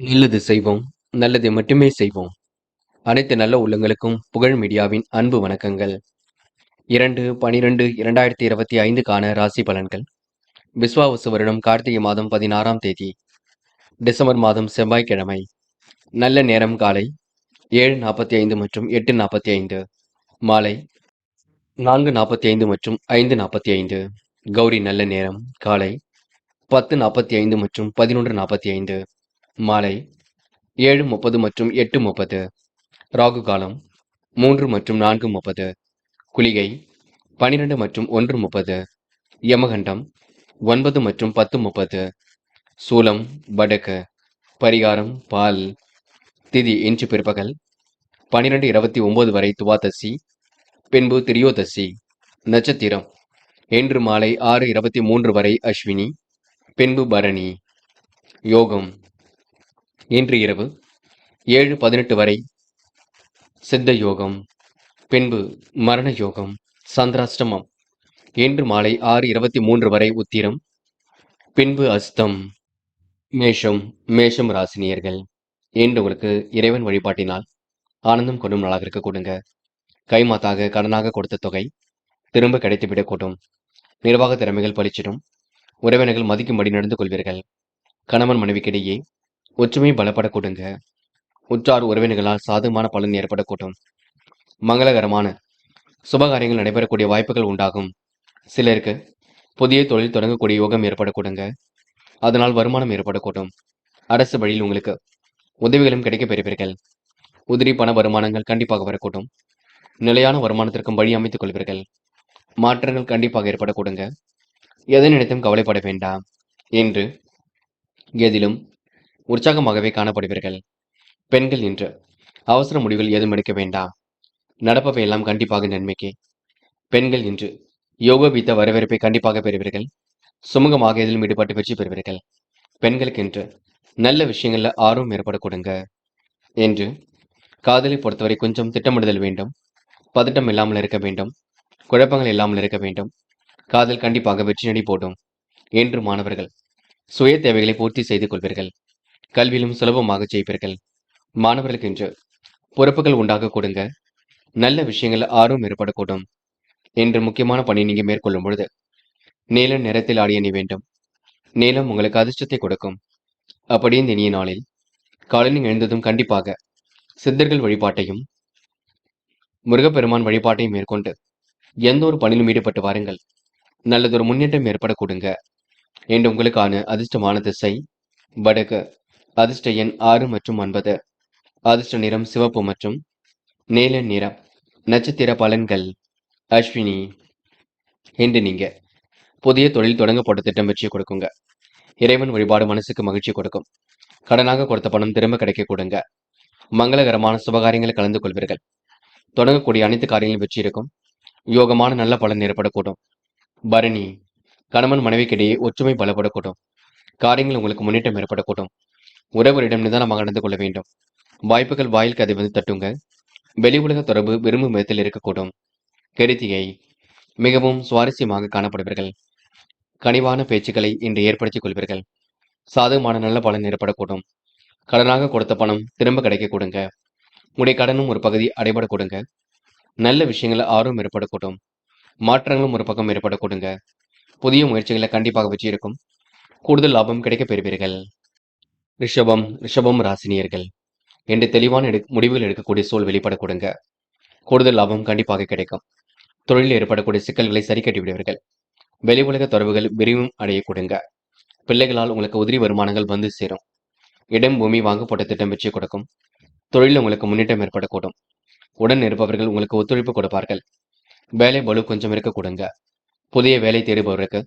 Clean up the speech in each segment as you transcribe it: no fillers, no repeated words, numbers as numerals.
நல்லது செய்வோம், நல்லதை மட்டுமே செய்வோம். அனைத்து நல்ல உள்ளங்களுக்கும் புகழ் மீடியாவின் அன்பு வணக்கங்கள். 2/12/2025க்கான ராசி பலன்கள். விஸ்வாவசு வருடம் கார்த்திகை மாதம் 16ஆம் தேதி, டிசம்பர் மாதம் செவ்வாய்க்கிழமை. நல்ல நேரம் காலை 7:45 மற்றும் 8:45, மாலை 4:45 மற்றும் 5:45. கௌரி நல்ல நேரம் காலை 10:45 மற்றும் 11:45, மாலை 7:30 மற்றும் 8:30. ராகு காலம் 3 மற்றும் 4:30. குளிகை 12 மற்றும் 1:30. யமகண்டம் 9 மற்றும் 10:30. சூலம் வடக்கு. பரிகாரம் பால். திதி இன்று பிற்பகல் 12:29 வரை துவாதசி, பின்பு திரியோதசி. நட்சத்திரம் இன்று மாலை 6:23 வரை அஸ்வினி, பின்பு பரணி. யோகம் இன்று இரவு 7:18 வரை சித்த யோகம், பின்பு மரண யோகம். சந்திராஷ்டமம் இன்று மாலை 6:23 வரை உத்திரம், பின்பு அஸ்தம். மேஷம் ராசினியர்கள். இன்று உங்களுக்கு இறைவன் வழிபாட்டினால் ஆனந்தம் கொண்டும் நாளாக இருக்க கொடுங்க. கைமாத்தாக கடனாக கொடுத்த தொகை திரும்ப கிடைத்துவிடக்கூடும். நிர்வாக திறமைகள் பளிச்சிடும். உறவினர்கள் மதிக்கும்படி நடந்து கொள்வீர்கள். கணவன் மனைவிக்கிடையே ஒற்றுமை பலப்பட கொடுங்க. உற்றார் உறவினர்களால் சாதகமான பலன் ஏற்படக்கூடும். மங்களகரமான சுபகாரியங்கள் நடைபெறக்கூடிய வாய்ப்புகள் உண்டாகும். சிலருக்கு புதிய தொழில் தொடங்கக்கூடிய யோகம் ஏற்படக்கூடுங்க. அதனால் வருமானம் ஏற்படக்கூடும். அரசு வழியில் உங்களுக்கு உதவிகளும் கிடைக்கப் பெறுவீர்கள். உதிரி பண வருமானங்கள் கண்டிப்பாக வரக்கூடும். நிலையான வருமானத்திற்கும் வழி அமைத்துக் கொள்வீர்கள். மாற்றங்கள் கண்டிப்பாக ஏற்படக்கூடுங்க. எதை நினைத்தும் கவலைப்பட வேண்டாம். என்று எதிலும் உற்சாகமாகவே காணப்படுவீர்கள். பெண்கள் இன்று அவசர முடிவுகள் ஏதும் எடுக்க வேண்டாம். நடப்பவை எல்லாம் கண்டிப்பாக நன்மைக்கே. பெண்கள் இன்று யோகபீத்த வரவேற்பை கண்டிப்பாக பெறுவீர்கள். சுமூகமாக இதிலும் ஈடுபட்டு வெற்றி பெறுவீர்கள். பெண்களுக்கு இன்று நல்ல விஷயங்கள்ல ஆர்வம் ஏற்படக்கூடுங்க. என்று காதலை பொறுத்தவரை கொஞ்சம் திட்டமிடுதல் வேண்டும். பதட்டம் இல்லாமல் இருக்க வேண்டும். குழப்பங்கள் இல்லாமல் இருக்க வேண்டும். காதல் கண்டிப்பாக வெற்றி நடி போடும். என்று மாணவர்கள் சுய தேவைகளை பூர்த்தி செய்து கொள்வீர்கள். கல்வியிலும் சுலபமாக ஜெயிப்பீர்கள். மாணவர்களுக்கு இன்று பொறுப்புகள் உண்டாக கொடுங்க. நல்ல விஷயங்கள் ஆர்வம் ஏற்படக்கூடும். என்று முக்கியமான பணி நீங்க மேற்கொள்ளும் பொழுது நீல நிறத்தில் ஆடிய அணி வேண்டும். நீலம் உங்களுக்கு அதிர்ஷ்டத்தை கொடுக்கும். அப்படி இந்த இனிய நாளில் காலையில் எழுந்ததும் கண்டிப்பாக சித்தர்கள் வழிபாட்டையும் முருகப்பெருமான் வழிபாட்டையும் மேற்கொண்டு எந்த ஒரு பணியிலும் ஈடுபட்டு வாருங்கள். நல்லதொரு முன்னேற்றம் ஏற்பட கொடுங்க. என்று உங்களுக்கான அதிர்ஷ்டமான திசை வடக்கு. அதிர்ஷ்ட எண் 6 மற்றும் 9. அதிர்ஷ்ட நிறம் சிவப்பு மற்றும் நீல நிறம். நட்சத்திர பலன்கள். அஸ்வினி. என்று நீங்க புதிய தொழில் தொடங்க போட்ட திட்டம் வெற்றி கொடுக்குங்க. இறைவன் வழிபாடு மனசுக்கு மகிழ்ச்சி கொடுக்கும். கடனாக கொடுத்த பணம் திரும்ப கிடைக்க கொடுங்க. மங்களகரமான சுபகாரியங்களை கலந்து கொள்வீர்கள். தொடங்கக்கூடிய அனைத்து காரியங்களும் வெற்றி இருக்கும். யோகமான நல்ல பலன் ஏற்படக்கூடும். பரணி. கணவன் மனைவிக்கிடையே ஒற்றுமை பலப்படக்கூடும். காரியங்கள் உங்களுக்கு முன்னேற்றம் ஏற்படக்கூடும். உறவரிடம் நிதானமாக நடந்து கொள்ள வேண்டும். வாய்ப்புகள் வாயில் கதை வந்து தட்டுங்க. வெளி உலக தொடர்பு விரும்பும் விதத்தில் இருக்கக்கூடும். கிருத்திகை. மிகவும் சுவாரஸ்யமாக காணப்படுவீர்கள். கனிவான பேச்சுக்களை இன்று ஏற்படுத்திக் கொள்வீர்கள். சாதகமான நல்ல பலன் ஏற்படக்கூடும். கடனாக கொடுத்த பணம் திரும்ப கிடைக்க கொடுங்க. உடைய கடனும் ஒரு பகுதி அடைபட கொடுங்க. நல்ல விஷயங்கள் ஆர்வம் ஏற்படக்கூடும். மாற்றங்களும் ஒரு பக்கம் ஏற்பட கொடுங்க. புதிய முயற்சிகளை கண்டிப்பாக வெற்றி இருக்கும். கூடுதல் லாபம் கிடைக்க பெறுவீர்கள். ரிஷபம் ராசினியர்கள். என்று தெளிவான முடிவுகள் எடுக்கக்கூடிய சூழல் வெளிப்பட கொடுங்க. கூடுதல் லாபம் கண்டிப்பாக கிடைக்கும். தொழிலில் ஏற்படக்கூடிய சிக்கல்களை சரி கட்டி விடுவீர்கள். வெளி உலக தொடர்புகள் விரிவும் அடைய கொடுங்க. பிள்ளைகளால் உங்களுக்கு உதிரி வருமானங்கள் வந்து சேரும். இடம் பூமி வாங்கப்பட்ட திட்டம் வெற்றி கொடுக்கும். தொழிலில் உங்களுக்கு முன்னேற்றம் ஏற்படக்கூடும். உடன் இருப்பவர்கள் உங்களுக்கு ஒத்துழைப்பு கொடுப்பார்கள். வேலை பளு கொஞ்சம் இருக்க கொடுங்க. புதிய வேலை தேடுபவருக்கு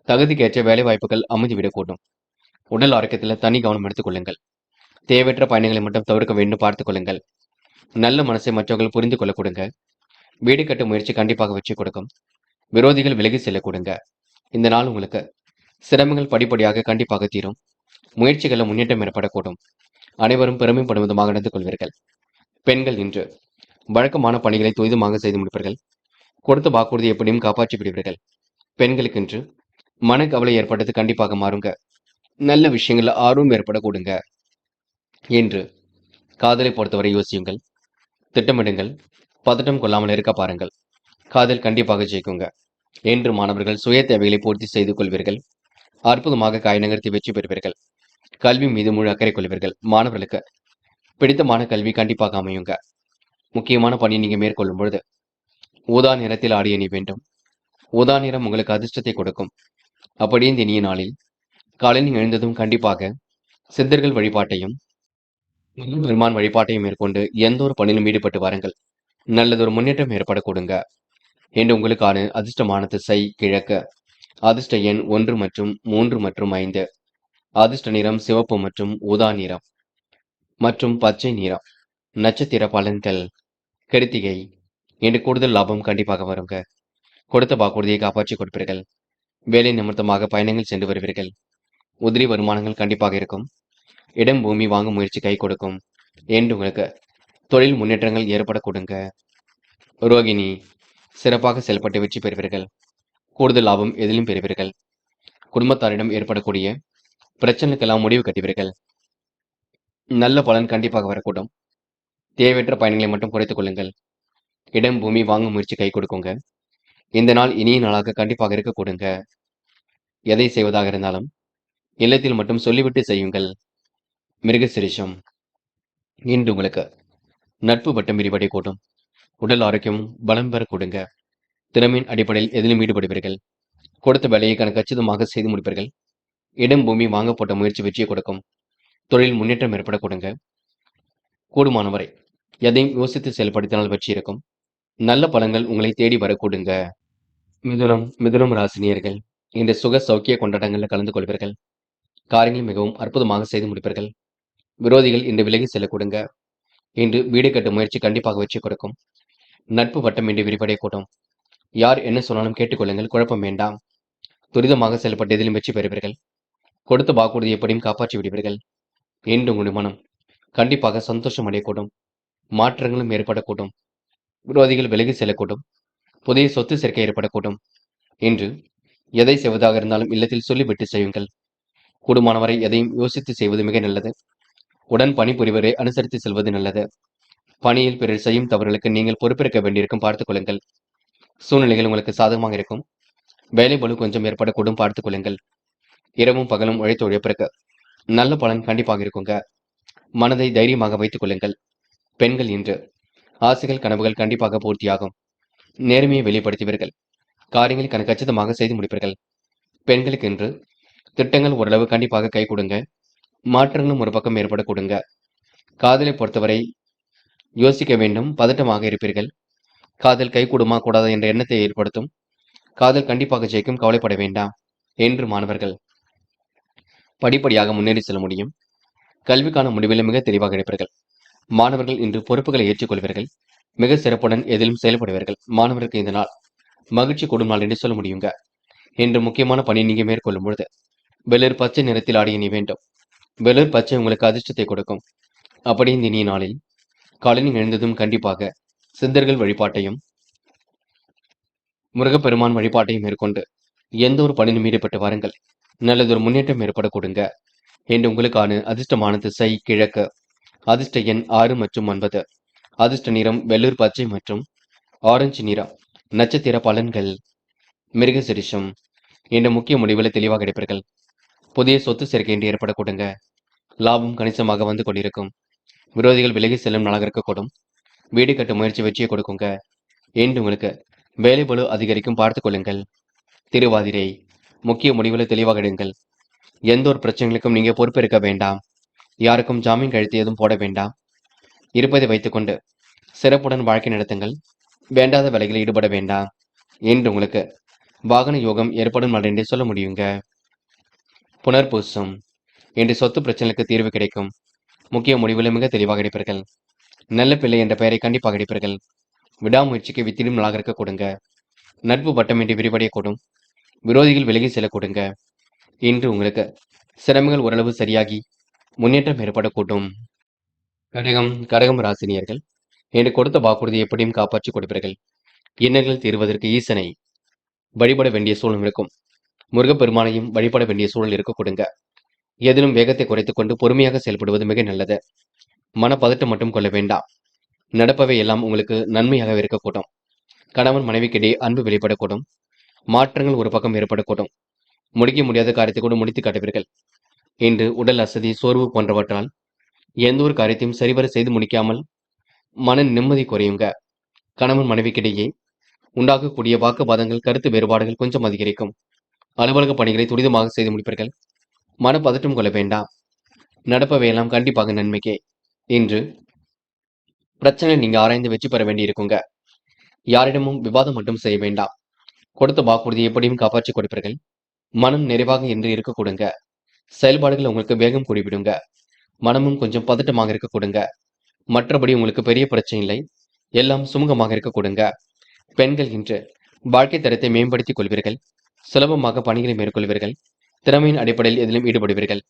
தகுதிக்கேற்ற வேலை வாய்ப்புகள் அமைந்துவிடக்கூடும். உடல் ஆரோக்கியத்தில் தனி கவனம் எடுத்துக் கொள்ளுங்கள். தேவையற்ற பயணங்களை மட்டும் தவிர்க்க வேண்டும் பார்த்துக் கொள்ளுங்கள். நல்ல மனசை மற்றவர்கள் புரிந்து கொள்ள கொடுங்க. வீடு கட்டும் முயற்சி கண்டிப்பாக வெற்றி கொடுக்கும். விரோதிகள் விலகி செல்ல கொடுங்க. இந்த நாள் உங்களுக்கு சிரமங்கள் படிப்படியாக கண்டிப்பாக தீரும். முயற்சிகளில் முன்னேற்றம் ஏற்படக்கூடும். அனைவரும் பெருமைப்படும் விதமாக நடந்து கொள்வீர்கள். பெண்கள் இன்று வழக்கமான பணிகளை துரிதமாக செய்து முடிப்பீர்கள். கொடுத்த வாக்குறுதி எப்படியும் காப்பாற்றி விடுவீர்கள். பெண்களுக்கு இன்று மனக்கவலை ஏற்பட்டது கண்டிப்பாக மாறுங்க. நல்ல விஷயங்கள்ல ஆர்வம் ஏற்பட கொடுங்க. என்று காதலை பொறுத்தவரை யோசியுங்கள், திட்டமிடுங்கள், பதட்டம் கொள்ளாமல் இருக்க பாருங்கள். காதல் கண்டிப்பாக ஜெயிக்குங்க. என்று மாணவர்கள் சுய தேவைகளை பூர்த்தி செய்து கொள்வீர்கள். அற்புதமாக காய் நகர்த்தி வெற்றி பெறுவீர்கள். கல்வி மீது முழு அக்கறை கொள்வீர்கள். மாணவர்களுக்கு பிடித்தமான கல்வி கண்டிப்பாக அமையுங்க. முக்கியமான பணி நீங்க மேற்கொள்ளும் பொழுது ஊதா நிறத்தில் ஆடை அணி வேண்டும். ஊதா நிறம் உங்களுக்கு அதிர்ஷ்டத்தை கொடுக்கும். அப்படியே இந்த இனிய நாளில் காலை நீங்க எழுந்ததும் கண்டிப்பாக சித்தர்கள் வழிபாட்டையும் பெருமான் வழிபாட்டையும் மேற்கொண்டு எந்த ஒரு பணியிலும் ஈடுபட்டு வாருங்கள். நல்லதொரு முன்னேற்றம் ஏற்பட கொடுங்க. என்று உங்களுக்கான அதிர்ஷ்டமான திசை கிழக்கு. அதிர்ஷ்ட எண் 1 மற்றும் 3 மற்றும் 5. அதிர்ஷ்ட நிறம் சிவப்பு மற்றும் ஊதா நிறம் மற்றும் பச்சை நிறம். நட்சத்திர பலன்கள். கிருத்திகை. இன்று கூடுதல் லாபம் கண்டிப்பாக வருங்க. கொடுத்த வாக்குறுதியை காப்பாற்றி கொடுப்பீர்கள். வேலை நிமித்தமாக பயணங்கள் சென்று வருவீர்கள். உதிரி வருமானங்கள் கண்டிப்பாக இருக்கும். இடம் பூமி வாங்கும் முயற்சி கை கொடுக்கும். என்று உங்களுக்கு தொழில் முன்னேற்றங்கள் ஏற்பட கொடுங்க. ரோகிணி. சிறப்பாக செயல்பட்டு வெற்றி பெறுவீர்கள். கூடுதல் லாபம் எதிலும் பெறுவீர்கள். குடும்பத்தாரிடம் ஏற்படக்கூடிய பிரச்சனைக்கெல்லாம் முடிவு கட்டுவீர்கள். நல்ல பலன் கண்டிப்பாக வரக்கூடும். தேவையற்ற பயணங்களை மட்டும் குறைத்துக் கொள்ளுங்கள். இடம் பூமி வாங்கும் முயற்சி கை கொடுக்குங்க. இந்த நாள் இனிய நாளாக கண்டிப்பாக இருக்க கொடுங்க. எதை செய்வதாக இருந்தாலும் இல்லத்தில் மட்டும் சொல்லிவிட்டு செய்யுங்கள். மிருகசிரிஷம். இன்று உங்களுக்கு நட்பு வட்டம் விரிவடை கூடும். உடல் ஆரோக்கியம் பலம் பெற கொடுங்க. திறமையின் அடிப்படையில் எதிலும் ஈடுபடுவீர்கள். கொடுத்த வேலையை கச்சிதமாக செய்து முடிப்பீர்கள். இடம் பூமி வாங்க போட்ட முயற்சி வெற்றியை கொடுக்கும். தொழில் முன்னேற்றம் ஏற்பட கொடுங்க. கூடுமானவரை எதையும் யோசித்து செயல்படுத்தினால் வெற்றி இருக்கும். நல்ல பலன்கள் உங்களை தேடி வர கொடுங்க. மிதுனம் ராசினியர்கள் இந்த சுக சௌக்கிய கொண்டாட்டங்களில் கலந்து கொள்வீர்கள். காரியங்கள் மிகவும் அற்புதமாக செய்து முடிப்பீர்கள். விரோதிகள் இன்று விலகி செல்ல கொடுங்க. இன்று வீடு கட்டும் முயற்சி கண்டிப்பாக வெற்றி கொடுக்கும். நட்பு வட்டம் இன்று விரிவடைய கூடும். யார் என்ன சொன்னாலும் கேட்டுக்கொள்ளுங்கள், குழப்பம் வேண்டாம். துரிதமாக செயல்பட்டு எதிலும் வெற்றி பெறுவீர்கள். கொடுத்த வாக்குறுதி எப்படியும் காப்பாற்றி விடுவீர்கள். இன்று உங்களுடைய மனம் கண்டிப்பாக சந்தோஷம் அடையக்கூடும். மாற்றங்களும் ஏற்படக்கூடும். விரோதிகள் விலகி செல்லக்கூடும். புதிய சொத்து சேர்க்கை ஏற்படக்கூடும். இன்று எதை செய்வதாக இருந்தாலும் இல்லத்தில் சொல்லிவிட்டு செய்யுங்கள். கூடுமானவரை எதையும் யோசித்து செய்வது மிக நல்லது. உடன் பணிபுரிவரை அனுசரித்து செல்வது நல்லது. பணியில் பிறர் செய்யும் தவறுகளுக்கு நீங்கள் பொறுப்பேற்க வேண்டியிருக்கும், பார்த்துக் கொள்ளுங்கள். சூழ்நிலைகள் உங்களுக்கு சாதகமாக இருக்கும். வேலை பளு கொஞ்சம் ஏற்படக்கூடும், பார்த்துக் கொள்ளுங்கள். இரவும் பகலும் உழைத்து உழைப்பிற்கு நல்ல பலன் கண்டிப்பாக இருக்குங்க. மனதை தைரியமாக வைத்துக் கொள்ளுங்கள். பெண்கள் இன்று ஆசைகள் கனவுகள் கண்டிப்பாக பூர்த்தியாகும். நேர்மையை வெளிப்படுத்துவீர்கள். காரியங்களை கச்சிதமாக செய்து முடிப்பீர்கள். பெண்களுக்கு இன்று திட்டங்கள் ஓரளவு கண்டிப்பாக கை கொடுங்க. மாற்றங்களும் ஒரு பக்கம் ஏற்பட கொடுங்க. காதலை பொறுத்தவரை யோசிக்க வேண்டும், பதட்டமாக இருப்பீர்கள். காதல் கை கூடுமா கூடாதா என்ற எண்ணத்தை ஏற்படுத்தும். காதல் கண்டிப்பாக ஜெயிக்கும், கவலைப்பட வேண்டாம். என்று மாணவர்கள் படிப்படியாக முன்னேறி செல்ல முடியும். கல்விக்கான முடிவில் மிக தெளிவாக இருப்பீர்கள். மாணவர்கள் இன்று பொறுப்புகளை ஏற்றுக்கொள்வீர்கள். மிக சிறப்புடன் எதிலும் செயல்படுவீர்கள். மாணவர்களுக்கு இந்த நாள் மகிழ்ச்சி கூடும் நாள் என்று சொல்ல முடியுங்க. இன்று முக்கியமான பணி நீங்க மேற்கொள்ளும் பொழுது வெளிர் பச்சை நிறத்தில் ஆடை அணி வேண்டும். வெளிர் பச்சை உங்களுக்கு அதிர்ஷ்டத்தை கொடுக்கும். அப்படி இந்த இனிய நாளில் காலையில் எழுந்ததும் கண்டிப்பாக சித்தர்கள் வழிபாட்டையும் முருகப்பெருமான் வழிபாட்டையும் மேற்கொண்டு எந்த ஒரு பணியிலும் ஈடுபட்டு வாருங்கள். நல்லதொரு முன்னேற்றம் ஏற்பட கொடுங்க. என்று உங்களுக்கான அதிர்ஷ்டமான திசை கிழக்கு. அதிர்ஷ்ட எண் 6 மற்றும் 9. அதிர்ஷ்ட நிறம் வெள்ளூர் பச்சை மற்றும் ஆரஞ்சு நிறம். நட்சத்திர பலன்கள். மிருகசிரிஷம். என்ற முக்கிய முடிவுகளை தெளிவாக எடுப்பீர்கள். புதிய சொத்து சேர்க்கை என்று ஏற்பட கொடுங்க. லாபம் கணிசமாக வந்து கொண்டிருக்கும். விரோதிகள் விலகி செல்லும் நாளாக இருக்கக்கூடும். வீடு கட்டும் முயற்சி வெற்றியை கொடுக்குங்க. என்று உங்களுக்கு வேலை பளு அதிகரிக்கும், பார்த்துக் கொள்ளுங்கள். திருவாதிரை. முக்கிய முடிவுகளை தெளிவாக எடுங்கள். எந்த ஒரு பிரச்சனைகளுக்கும் நீங்க பொறுப்பேற்க வேண்டாம். யாருக்கும் ஜாமீன் கழுத்து எதுவும் போட வேண்டாம். இருப்பதை வைத்துக்கொண்டு சிறப்புடன் வாழ்க்கை நடத்துங்கள். வேண்டாத வேலைகளில் ஈடுபட வேண்டாம். என்று உங்களுக்கு வாகன யோகம் ஏற்படும் நாள் என்றே சொல்ல முடியுங்க. புனர்பூசம். என்று சொத்து பிரச்சனைகளுக்கு தீர்வு கிடைக்கும். முக்கிய முடிவுகளை மிக தெளிவாக எடுப்பீர்கள். நல்ல பிள்ளை என்ற பெயரை கண்டிப்பாக எடுப்பீர்கள். விடாமுயற்சிக்கு வித்திடும் நாளாக இருக்க கொடுங்க. நட்பு வட்டம் என்று விரிவடைய கூடும். விரோதிகள் விலகி செல்ல கொடுங்க. இன்று உங்களுக்கு சிரமங்கள் ஓரளவு சரியாகி முன்னேற்றம் ஏற்படக்கூடும். கடகம் ராசினியர்கள் என்று கொடுத்த வாக்குறுதி எப்படியும் காப்பாற்றி கொடுப்பீர்கள். இன்னல்கள் தீர்வதற்கு ஈசனை வழிபட வேண்டிய சூழல் இருக்கும். முருகப்பெருமானையும் வழிபட வேண்டிய சூழல் இருக்க கொடுங்க. எதிலும் வேகத்தை குறைத்துக் கொண்டு பொறுமையாக செயல்படுவது மிக நல்லது. மனப்பதட்டம் மட்டும் கொள்ள வேண்டாம். நடப்பவை எல்லாம் உங்களுக்கு நன்மையாக இருக்கக்கூடும். கணவன் மனைவிக்கிடையே அன்பு வெளிப்படக்கூடும். மாற்றங்கள் ஒரு பக்கம் ஏற்படக்கூடும். முடிக்க முடியாத காரியத்தை கூட முடித்து காட்டுவீர்கள். இன்று உடல் அசதி, சோர்வு போன்றவற்றால் எந்த ஒரு காரியத்தையும் சரிவர செய்து முடிக்காமல் மன நிம்மதி குறையுங்க. கணவன் மனைவிக்கிடையே உண்டாகக்கூடிய வாக்குவாதங்கள், கருத்து வேறுபாடுகள் கொஞ்சம் அதிகரிக்கும். அலுவலக பணிகளை துரிதமாக செய்து முடிப்பீர்கள். மனப்பதட்டம் கொள்ள வேண்டாம். நடப்பவையெல்லாம் கண்டிப்பாக நன்மைக்கே. இன்று பிரச்சனை நீங்க ஆராய்ந்து வெற்றி பெற வேண்டி இருக்குங்க. யாரிடமும் விவாதம் மட்டும் செய்ய வேண்டாம். கொடுத்த வாக்குறுதி எப்படியும் காப்பாற்றி கொடுப்பீர்கள். மனம் நிறைவாக என்று இருக்க கொடுங்க. செயல்பாடுகள் உங்களுக்கு வேகம் கூடிவிடுங்க. மனமும் கொஞ்சம் பதட்டமாக இருக்க கொடுங்க. மற்றபடி உங்களுக்கு பெரிய பிரச்சனை இல்லை. எல்லாம் சுமூகமாக இருக்க கொடுங்க. பெண்கள் இன்று வாழ்க்கை தரத்தை மேம்படுத்திக் கொள்வீர்கள். சுலபமாக பணிகளை மேற்கொள்வீர்கள். திறமையின் அடிப்படையில் எதிலும் ஈடுபடுவீர்கள்.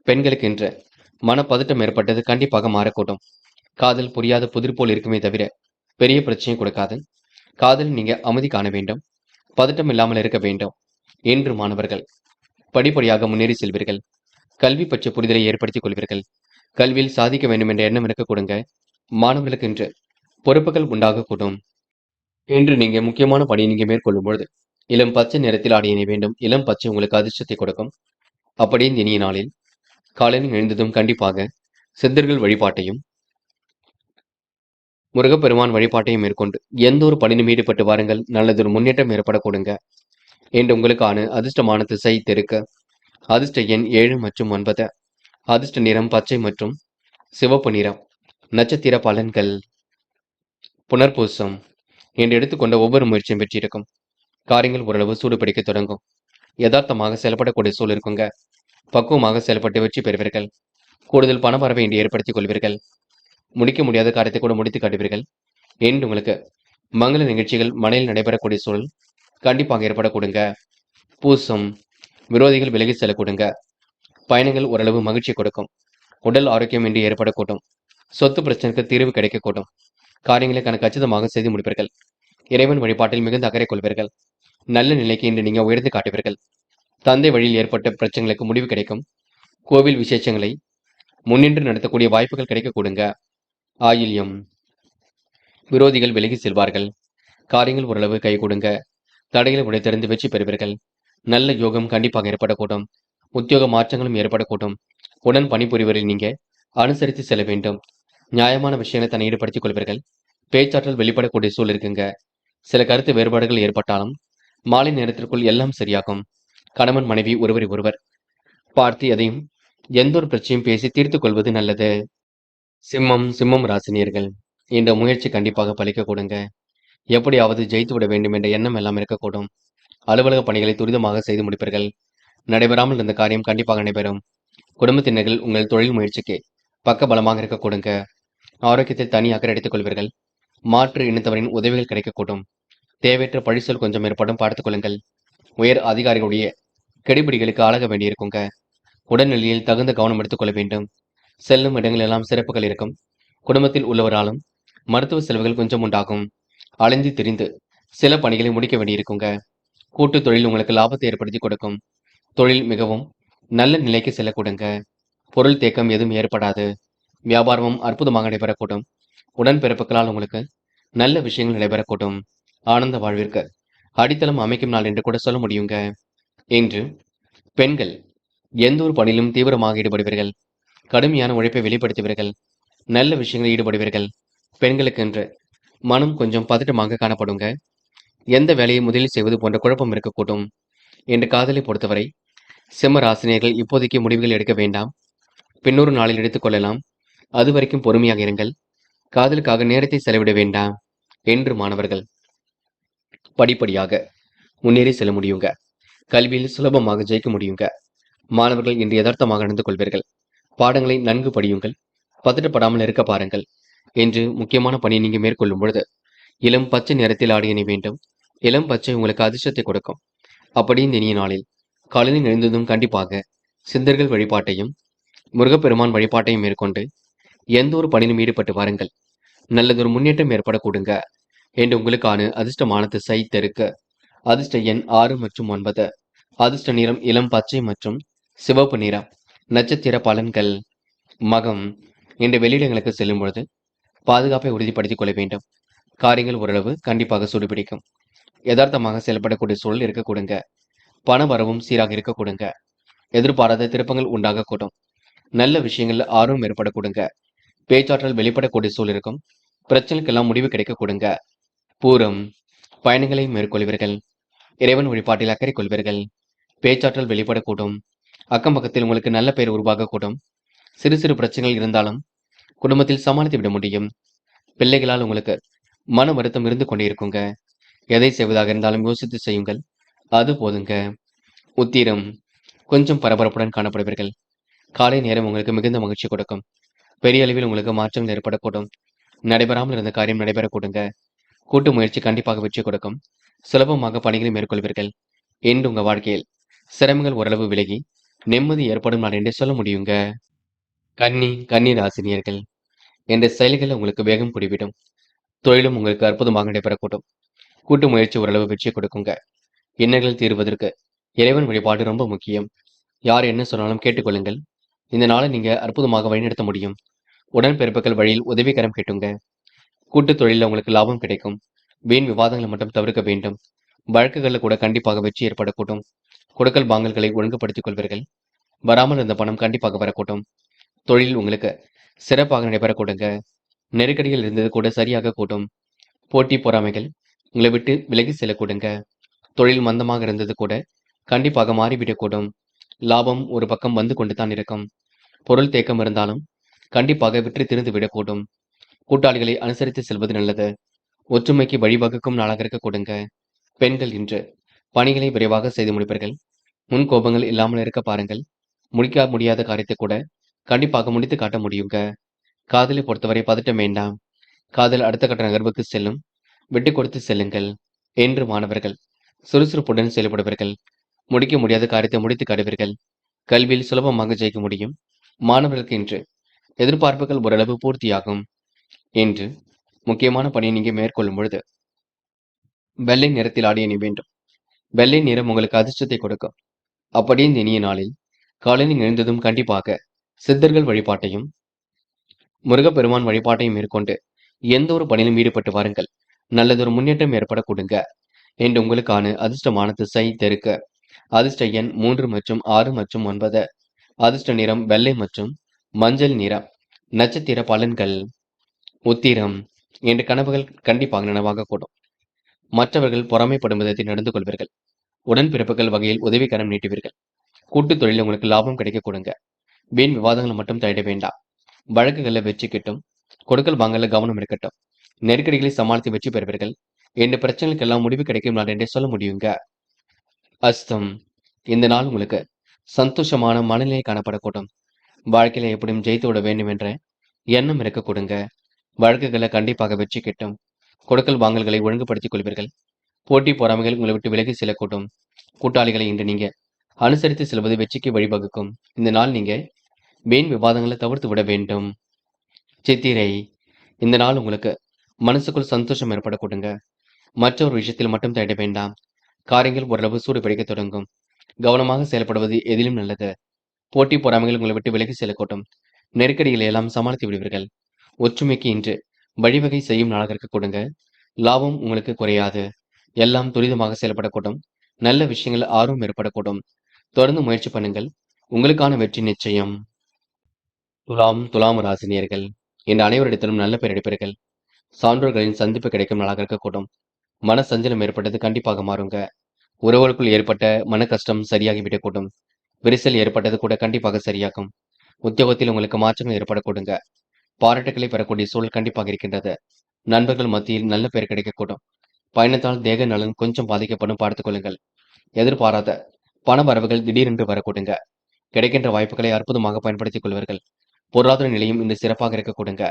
பெண்களுக்கு இன்று மனப்பதட்டம் ஏற்பட்டது கண்டிப்பாக மாறக்கூடும். காதல் புரியாத புதிர் போல் இருக்குமே தவிர பெரிய பிரச்சனையை கொடுக்காது. காதல் நீங்க அமைதி காண வேண்டும். பதட்டம் இல்லாமல் இருக்க வேண்டும். என்று மாணவர்கள் படிப்படியாக முன்னேறி செல்வீர்கள். கல்வி பற்றிய புரிதலை ஏற்படுத்திக் கொள்வீர்கள். கல்வியில் சாதிக்க வேண்டும் என்ற எண்ணம் இருக்க கொடுங்க. மாணவர்களுக்கு இன்று பொறுப்புகள் உண்டாகக்கூடும். இன்று நீங்க முக்கியமான பணியை நீங்க மேற்கொள்ளும் பொழுது இளம் பச்சை நிறத்தில் ஆடை அணிய வேண்டும். இளம் பச்சை உங்களுக்கு அதிர்ஷ்டத்தை கொடுக்கும். அப்படியே இந்த இனிய நாளில் காலையில் எழுந்ததும் கண்டிப்பாக சித்தர்கள் வழிபாட்டையும் முருகப்பெருமான் வழிபாட்டையும் மேற்கொண்டு எந்த ஒரு பணியிலும் ஈடுபட்டு வாருங்கள். நல்லதொரு முன்னேற்றம் ஏற்பட கொடுங்க. என்று உங்களுக்கான அதிர்ஷ்டமான திசை தெற்கு. அதிர்ஷ்ட எண் 7 மற்றும் 9. அதிர்ஷ்ட நிறம் பச்சை மற்றும் சிவப்பு நிறம். நட்சத்திர பலன்கள். புனர்பூசம். என்று எடுத்துக்கொண்ட ஒவ்வொரு முயற்சியும் வெற்றியிருக்கும். காரியங்கள் ஓரளவு சூடு பிடிக்க தொடங்கும். யதார்த்தமாக செயல்படக்கூடிய சூழல் இருக்குங்க. பக்குவமாக செயல்பட்டு வெற்றி பெறுவீர்கள். கூடுதல் பணவரவை இன்று ஏற்படுத்திக் கொள்வீர்கள். முடிக்க முடியாத காரியத்தை கூட முடித்து காட்டுவீர்கள். என்று உங்களுக்கு மங்கள நிகழ்ச்சிகள் மனையில் நடைபெறக்கூடிய சூழல் கண்டிப்பாக ஏற்பட கொடுங்க. பூசம். விரோதிகள் விலகி செல்ல கொடுங்க. பயணங்கள் ஓரளவு மகிழ்ச்சி கொடுக்கும். உடல் ஆரோக்கியம் இன்றி ஏற்படக்கூடும். சொத்து பிரச்சனைக்கு தீர்வு கிடைக்கக்கூடும். காரியங்களை கச்சிதமாக செய்து முடிப்பீர்கள். இறைவன் வழிபாட்டில் மிகுந்த அக்கறை கொள்வீர்கள். நல்ல நிலைக்கு இன்று நீங்க உயர்ந்து காட்டுவீர்கள். தந்தை வழியில் ஏற்பட்ட பிரச்சனைகளுக்கு முடிவு கிடைக்கும். கோவில் விசேஷங்களை முன்னின்று நடத்தக்கூடிய வாய்ப்புகள் கிடைக்க கொடுங்க. ஆயில்யம். விரோதிகள் விலகி செல்வார்கள். காரியங்கள் ஓரளவு கை கொடுங்க. தடைகளை உடைத்தெறிந்து வெற்றி பெறுவீர்கள். நல்ல யோகம் கண்டிப்பாக ஏற்படக்கூடும். உத்தியோக மாற்றங்களும் ஏற்படக்கூடும். உடன் பணிபுரிவரில் நீங்க அனுசரித்து செல்ல வேண்டும். நியாயமான விஷயங்களை தன்னை ஈடுபடுத்திக் கொள்வீர்கள். பேச்சாற்றல் வெளிப்படக்கூடிய சூழல் இருக்குங்க. சில கருத்து வேறுபாடுகள் ஏற்பட்டாலும் மாலை நேரத்திற்குள் எல்லாம் சரியாகும். கணவன் மனைவி ஒருவரை ஒருவர் பார்த்து எதையும் எந்த ஒரு பிரச்சனையும் பேசி தீர்த்து கொள்வது நல்லது. சிம்மம் ராசினியர்கள். இந்த முயற்சி கண்டிப்பாக பலிக்க கொடுங்க. எப்படியாவது ஜெயித்து விட வேண்டும் என்ற எண்ணம் எல்லாம் இருக்கக்கூடும். அலுவலக பணிகளை துரிதமாக செய்து முடிப்பீர்கள். நடைபெறாமல் இருந்த காரியம் கண்டிப்பாக நடைபெறும். குடும்பத்தினர்கள் உங்கள் தொழில் முயற்சிக்கு பக்க பலமாக இருக்க கொடுங்க. ஆரோக்கியத்தில் தனி அக்கறை எடுத்துக் கொள்வீர்கள். மாற்று இனத்தவரின் உதவிகள் கிடைக்கக்கூடும். தேவையற்ற பழிச்சொல் கொஞ்சம் ஏற்படும் பார்த்துக் கொள்ளுங்கள். உயர் அதிகாரிகளுடைய கெடிபிடிகளுக்கு ஆளாக வேண்டியிருக்குங்க. உடல்நிலையில் தகுந்த கவனம் எடுத்துக்கொள்ள வேண்டும். செல்லும் இடங்களெல்லாம் சிறப்புகள் இருக்கும். குடும்பத்தில் உள்ளவராலும் மருத்துவ செலவுகள் கொஞ்சம் உண்டாகும். அலைந்து திரிந்து சில பணிகளை முடிக்க வேண்டியிருக்குங்க. கூட்டு தொழில் உங்களுக்கு லாபத்தை ஏற்படுத்தி கொடுக்கும். தொழில் மிகவும் நல்ல நிலைக்கு செல்ல கொடுங்க. பொருள் தேக்கம் எதுவும் ஏற்படாது. வியாபாரமும் அற்புதமாக நடைபெறக்கூடும். உடன்பிறப்புகளால் உங்களுக்கு நல்ல விஷயங்கள் நடைபெறக்கூடும். ஆனந்த வாழ்விற்கு அடித்தளம் அமைக்கும் நாள் என்று கூட சொல்ல முடியுங்க. இன்று பெண்கள் எந்த ஒரு பணியிலும் தீவிரமாக ஈடுபடுவீர்கள். கடுமையான உழைப்பை வெளிப்படுத்துவீர்கள். நல்ல விஷயங்களில் ஈடுபடுவீர்கள். பெண்களுக்கு என்று மனம் கொஞ்சம் பதட்டமாக காணப்படுங்க. எந்த வேலையை முதலில் செய்வது போன்ற குழப்பம் இருக்கக்கூடும். என்று காதலை பொறுத்தவரை சிம்ம ராசினியர்கள் இப்போதைக்கு முடிவுகள் எடுக்க வேண்டாம். பின்னொரு நாளில் எடுத்துக்கொள்ளலாம். அது வரைக்கும் பொறுமையாக இருங்கள். காதலுக்காக நேரத்தை செலவிட வேண்டாம். என்று மாணவர்கள் படிப்படியாக முன்னேறி செல்ல முடியுங்க. கல்வியில் சுலபமாக ஜெயிக்க முடியுங்க. மாணவர்கள் இன்று யதார்த்தமாக நடந்து கொள்வீர்கள். பாடங்களை நன்கு படியுங்கள். பதட்டப்படாமல் இருக்க பாருங்கள். என்று முக்கியமான பணியை நீங்க மேற்கொள்ளும் பொழுது இளம் பச்சை நிறத்தில் ஆடை அணிய வேண்டும். இளம் பச்சை உங்களுக்கு அதிர்ஷ்டத்தை கொடுக்கும். அப்படி இந்த இனிய நாளில் காலையில் எழுந்ததும் கண்டிப்பாக சித்தர்கள் வழிபாட்டையும் முருகப்பெருமான் வழிபாட்டையும் மேற்கொண்டு எந்த ஒரு பணியிலும் ஈடுபட்டு வாருங்கள். நல்லதொரு முன்னேற்றம் ஏற்பட கொடுங்க. என்று உங்களுக்கான அதிர்ஷ்டமான திசை தெற்கு. அதிர்ஷ்ட எண் 6 மற்றும் 9. அதிர்ஷ்ட நிறம் இளம் பச்சை மற்றும் சிவப்பு நிறம். நட்சத்திர பலன்கள். மகம். இன்று வெளியிடங்களுக்கு செல்லும் பொழுது பாதுகாப்பை உறுதிப்படுத்திக் கொள்ள வேண்டும். காரியங்கள் ஓரளவு கண்டிப்பாக சூடுபிடிக்கும். யதார்த்தமாக செயல்படக்கூடிய சூழல் இருக்கக்கூடுங்க. பண வரவும் சீராக இருக்கக்கூடுங்க. எதிர்பாராத திருப்பங்கள் உண்டாகக்கூடும். நல்ல விஷயங்கள் ஆர்வம் ஏற்படக்கூடுங்க. பேச்சாற்றல் வெளிப்படக்கூடிய சூழல் இருக்கும். பிரச்சனைக்கெல்லாம் முடிவு கிடைக்கக்கூடுங்க. பூரம். பயணங்களை மேற்கொள்வீர்கள். இறைவன் வழிபாட்டில் அக்கறை கொள்வீர்கள். பேச்சாற்றல் வெளிப்படக்கூடும். அக்கம் பக்கத்தில் உங்களுக்கு நல்ல பெயர் உருவாகக்கூடும். சிறு சிறு பிரச்சனைகள் இருந்தாலும் குடும்பத்தில் சமாளித்து விட முடியும். பிள்ளைகளால் உங்களுக்கு மன வருத்தம் இருந்து கொண்டே இருக்குங்க. எதை செய்வதாக இருந்தாலும் யோசித்து செய்யுங்கள். அது போதுங்க. உத்திரம். கொஞ்சம் பரபரப்புடன் காணப்படுவீர்கள். காலை நேரம் உங்களுக்கு மிகுந்த மகிழ்ச்சி கொடுக்கும். பெரிய அளவில் உங்களுக்கு மாற்றங்கள் ஏற்படக்கூடும். நடைபெறாமல் இருந்த காரியம் நடைபெறக்கூடுங்க. கூட்டு முயற்சி கண்டிப்பாக வெற்றி கொடுக்கும். சுலபமாக பணிகளை மேற்கொள்வீர்கள். என்று உங்க வாழ்க்கையில் சிரமங்கள் ஓரளவு விலகி நிம்மதி ஏற்படும் நாள் என்றே சொல்ல முடியுங்க. கன்னி ராசினியர்கள். என்ற செயல்கள் உங்களுக்கு வேகம் கூடிவிடும். தொழிலும் உங்களுக்கு அற்புதமாக நடைபெறக்கூடும். கூட்டு முயற்சி ஓரளவு வெற்றி கொடுக்குங்க. இன்னல்கள் தீர்வதற்கு இறைவன் வழிபாடு ரொம்ப முக்கியம். யார் என்ன சொன்னாலும் கேட்டுக்கொள்ளுங்கள். இந்த நாளை நீங்க அற்புதமாக வழிநடத்த முடியும். உடன்பிறப்புகள் வழியில் உதவிகரம் கேட்டுங்க. கூட்டு தொழிலில் உங்களுக்கு லாபம் கிடைக்கும். வீண் விவாதங்களை மட்டும் தவிர்க்க வேண்டும். வழக்குகளில் கூட கண்டிப்பாக வெற்றி ஏற்படக்கூடும். கொடுக்கல் வாங்கல்களை ஒழுங்குபடுத்திக் கொள்வீர்கள். வராமல் இருந்த பணம் கண்டிப்பாக வரக்கூடும். தொழில் உங்களுக்கு சிறப்பாக நடைபெறக்கூடுங்க. நெருக்கடிகள் இருந்தது கூட சரியாக கூடும். போட்டி பொறாமைகள் உங்களை விட்டு விலகி செல்லக்கூடுங்க. தொழில் மந்தமாக இருந்தது கூட கண்டிப்பாக மாறிவிடக்கூடும். லாபம் ஒரு பக்கம் வந்து கொண்டு தான் இருக்கும். பொருள் தேக்கம் இருந்தாலும் கண்டிப்பாக விற்று திருந்து விடக்கூடும். கூட்டாளிகளை அனுசரித்து செல்வது நல்லது. ஒற்றுமைக்கு வழிவகுக்கும் நாளாக இருக்க கொடுங்க. பெண்கள் இன்று பணிகளை விரைவாக செய்து முடிப்பீர்கள். முன் கோபங்கள் இல்லாமல் இருக்க பாருங்கள். முடிக்க முடியாத காரியத்தை கூட கண்டிப்பாக முடித்து காட்ட முடியுங்க. காதலை பொறுத்தவரை பதட்டம் வேண்டாம். காதல் அடுத்த கட்ட நகர்வுக்கு செல்லும். விட்டு கொடுத்து செல்லுங்கள். என்று மாணவர்கள் சுறுசுறுப்புடன் செயல்படுவீர்கள். முடிக்க முடியாத காரியத்தை முடித்து காட்டுவீர்கள். கல்வியில் சுலபமாக ஜெயிக்க முடியும். மாணவர்களுக்கு இன்று எதிர்பார்ப்புகள் ஓரளவு பூர்த்தியாகும். என்று முக்கியமான பணியை நீங்க மேற்கொள்ளும் பொழுது வெள்ளை நிறத்தில் ஆடிய அணி வேண்டும். வெள்ளை நிறம் உங்களுக்கு அதிர்ஷ்டத்தை கொடுக்கும். அப்படியே இந்த இனிய நாளில் காலையில் எழுந்ததும் கண்டிப்பாக சித்தர்கள் வழிபாட்டையும் முருகப்பெருமான் வழிபாட்டையும் மேற்கொண்டு எந்த ஒரு பணியிலும் ஈடுபட்டு வாருங்கள். நல்லதொரு முன்னேற்றம் ஏற்பட கொடுங்க. என்று உங்களுக்கான அதிர்ஷ்டமான திசை தெற்கு. அதிர்ஷ்ட எண் 3 மற்றும் 6 மற்றும் 9. அதிர்ஷ்ட நிறம் வெள்ளை மற்றும் மஞ்சள் நிறம். நட்சத்திர பலன்கள். உத்திரம். என்ற கனவுகள் கண்டிப்பாக நனவாக கூடும். மற்றவர்கள் பொறாமைப்படும் விதத்தில் நடந்து கொள்வீர்கள். உடன்பிறப்புகள் வகையில் உதவிக்கரம் நீட்டுவீர்கள். கூட்டுத் தொழில் உங்களுக்கு லாபம் கிடைக்க கொடுங்க. வீண் விவாதங்களை மட்டும் தலையிட வேண்டாம். வழக்குகளில் வெற்றி கிட்டும். கொடுக்கல் வாங்கல கவனம் இருக்கட்டும். நெருக்கடிகளை சமாளித்து வெற்றி பெறுவீர்கள். என்ற பிரச்சனைகளுக்கெல்லாம் முடிவு கிடைக்கும் நாள் என்றே சொல்ல முடியுங்க. அஸ்தம். இந்த நாள் உங்களுக்கு சந்தோஷமான மனநிலை காணப்படக்கூடும். வாழ்க்கையில எப்படியும் ஜெயித்து விட வேண்டும் என்ற எண்ணம் இருக்க கொடுங்க. வழக்குகளை கண்டிப்பாக வெற்றி கிட்டும். கொடுக்கல் வாங்கல்களை ஒழுங்குபடுத்திக் கொள்வீர்கள். போட்டி பொறாமைகள் உங்களை விட்டு விலகி செல்லக்கூடும். கூட்டாளிகளை இன்று நீங்க அனுசரித்து செல்வது வெற்றிக்கு வழிவகுக்கும். இந்த நாள் நீங்க வீண் விவாதங்களை தவிர்த்து விட வேண்டும். சித்திரை. இந்த நாள் உங்களுக்கு மனசுக்குள் சந்தோஷம் ஏற்பட கொடுங்க. மற்றொரு விஷயத்தில் மட்டும் தேட வேண்டாம். காரியங்கள் ஓரளவு சூடு பிடிக்க தொடங்கும். கவனமாக செயல்படுவது எதிலும் நல்லது. போட்டி பொறாமைகள் உங்களை விட்டு விலகி செல்லக்கூடும். நெருக்கடிகளை எல்லாம் சமாளித்து விடுவீர்கள். ஒற்றுமைக்கு இன்று வழிவகை செய்யும் நாளாக இருக்க கொடுங்க. லாபம் உங்களுக்கு குறையாது. எல்லாம் துரிதமாக செயல்படக்கூடும். நல்ல விஷயங்கள் ஆர்வம் ஏற்படக்கூடும். தொடர்ந்து முயற்சி பண்ணுங்கள். உங்களுக்கான வெற்றி நிச்சயம். துலாம் ராசினியர்கள். இந்த அனைவரிடத்திலும் நல்ல பெயர் எடுப்பீர்கள். சான்றோர்களின் சந்திப்பு கிடைக்கும் நாளாக இருக்கக்கூடும். மன சஞ்சலம் ஏற்பட்டது கண்டிப்பாக மாறுங்க. உறவுகளுக்குள் ஏற்பட்ட மன கஷ்டம் சரியாகி விடக்கூடும். விரிசல் ஏற்பட்டது கூட கண்டிப்பாக சரியாகும். உத்தியோகத்தில் உங்களுக்கு மாற்றங்கள் ஏற்படக்கூடுங்க. பாராட்டுகளை பெறக்கூடிய சூழல் கண்டிப்பாக இருக்கின்றது. நண்பர்கள் மத்தியில் நல்ல பெயர் கிடைக்கக்கூடும். பயணத்தால் தேக நலன் கொஞ்சம் பாதிக்கப்படும் பார்த்துக் கொள்ளுங்கள். எதிர்பாராத பண வரவுகள் திடீரென்று வரக்கூடுங்க. கிடைக்கின்ற வாய்ப்புகளை அற்புதமாக பயன்படுத்திக் கொள்வீர்கள். பொருளாதார நிலையும் இன்று சிறப்பாக இருக்க கொடுங்க.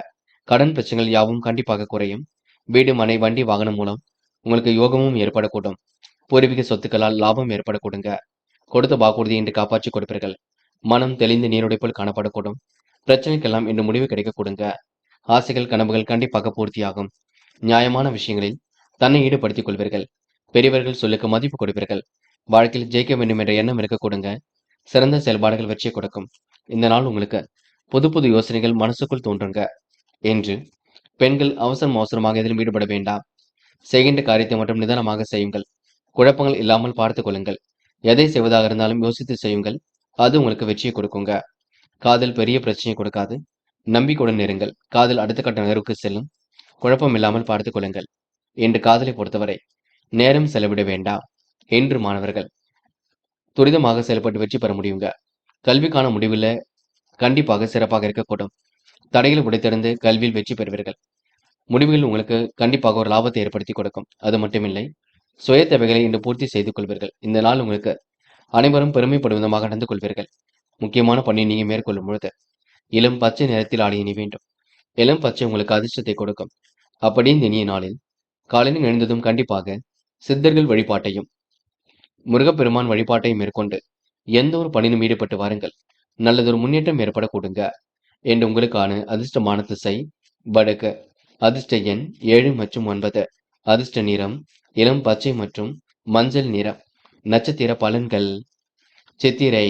கடன் பிரச்சனைகள் யாவும் கண்டிப்பாக குறையும். வீடு மனை வண்டி வாகனம் மூலம் உங்களுக்கு யோகமும் ஏற்படக்கூடும். பூர்வீக சொத்துக்களால் லாபம் ஏற்படக்கூடுங்க. கொடுத்த வாக்குறுதியை இன்று காப்பாற்றிக் கொடுப்பீர்கள். மனம் தெளிந்து நீருடைப்பில் காணப்படக்கூடும். பிரச்சனைக்கெல்லாம் இன்று முடிவு கிடைக்க கொடுங்க. ஆசைகள் கனவுகள் கண்டிப்பாக பூர்த்தியாகும். நியாயமான விஷயங்களில் தன்னை ஈடுபடுத்திக் கொள்வீர்கள். பெரியவர்கள் சொல்லுக்கு மதிப்பு கொடுப்பீர்கள். வாழ்க்கையில் ஜெயிக்க வேண்டும் என்ற எண்ணம் இருக்க கொடுங்க. சிறந்த செயல்பாடுகள் வெற்றியை கொடுக்கும். இந்த நாள் உங்களுக்கு புது புது யோசனைகள் மனசுக்குள் தோன்றுங்க. என்று பெண்கள் அவசரம் அவசரமாக எதிலும் ஈடுபட வேண்டாம். செய்கின்ற காரியத்தை மட்டும் நிதானமாக செய்யுங்கள். குழப்பங்கள் இல்லாமல் பார்த்துக் கொள்ளுங்கள். எதை செய்வதாக இருந்தாலும் யோசித்து செய்யுங்கள். அது உங்களுக்கு வெற்றியை கொடுக்குங்க. காதல் பெரிய பிரச்சனையை கொடுக்காது. நம்பிக்கையுடன் இருங்கள். காதல் அடுத்த கட்ட நகர்வுக்கு செல்லும். குழப்பம் இல்லாமல் பார்த்துக் கொள்ளுங்கள். இன்று காதலை பொறுத்தவரை நேரம் செலவிட வேண்டாம். என்று மாணவர்கள் துரிதமாக செயல்பட்டு வெற்றி பெற முடியுங்க. கல்விக்கான முடிவில் கண்டிப்பாக சிறப்பாக இருக்கக்கூடும். தடைகளை உடைத்தெறிந்து கல்வியில் வெற்றி பெறுவீர்கள். முடிவுகள் உங்களுக்கு கண்டிப்பாக ஒரு லாபத்தை ஏற்படுத்தி கொடுக்கும். அது மட்டுமில்லை, சுய தேவைகளை இன்று பூர்த்தி செய்து கொள்வீர்கள். இந்த நாள் உங்களுக்கு அனைவரும் பெருமைப்படும் விதமாக நடந்து கொள்வீர்கள். முக்கியமான பணியை நீங்க மேற்கொள்ளும் பொழுது இளம் பச்சை நிறத்தில் ஆடை அணி வேண்டும். இளம் பச்சை உங்களுக்கு அதிர்ஷ்டத்தை கொடுக்கும். அப்படி இந்த இனிய நாளில் காலையில் எழுந்ததும் கண்டிப்பாக சித்தர்கள் வழிபாட்டையும் முருகப்பெருமான் வழிபாட்டையும் மேற்கொண்டு எந்த ஒரு பணியிலும் ஈடுபட்டு வாருங்கள். நல்லதொரு முன்னேற்றம் ஏற்படக்கூடுங்க. என்று உங்களுக்கான அதிர்ஷ்டமான திசை வடக்கு. அதிர்ஷ்ட எண் 7 மற்றும் 9. அதிர்ஷ்ட நிறம் இளம் பச்சை மற்றும் மஞ்சள் நிறம். நட்சத்திர பலன்கள். சித்திரை.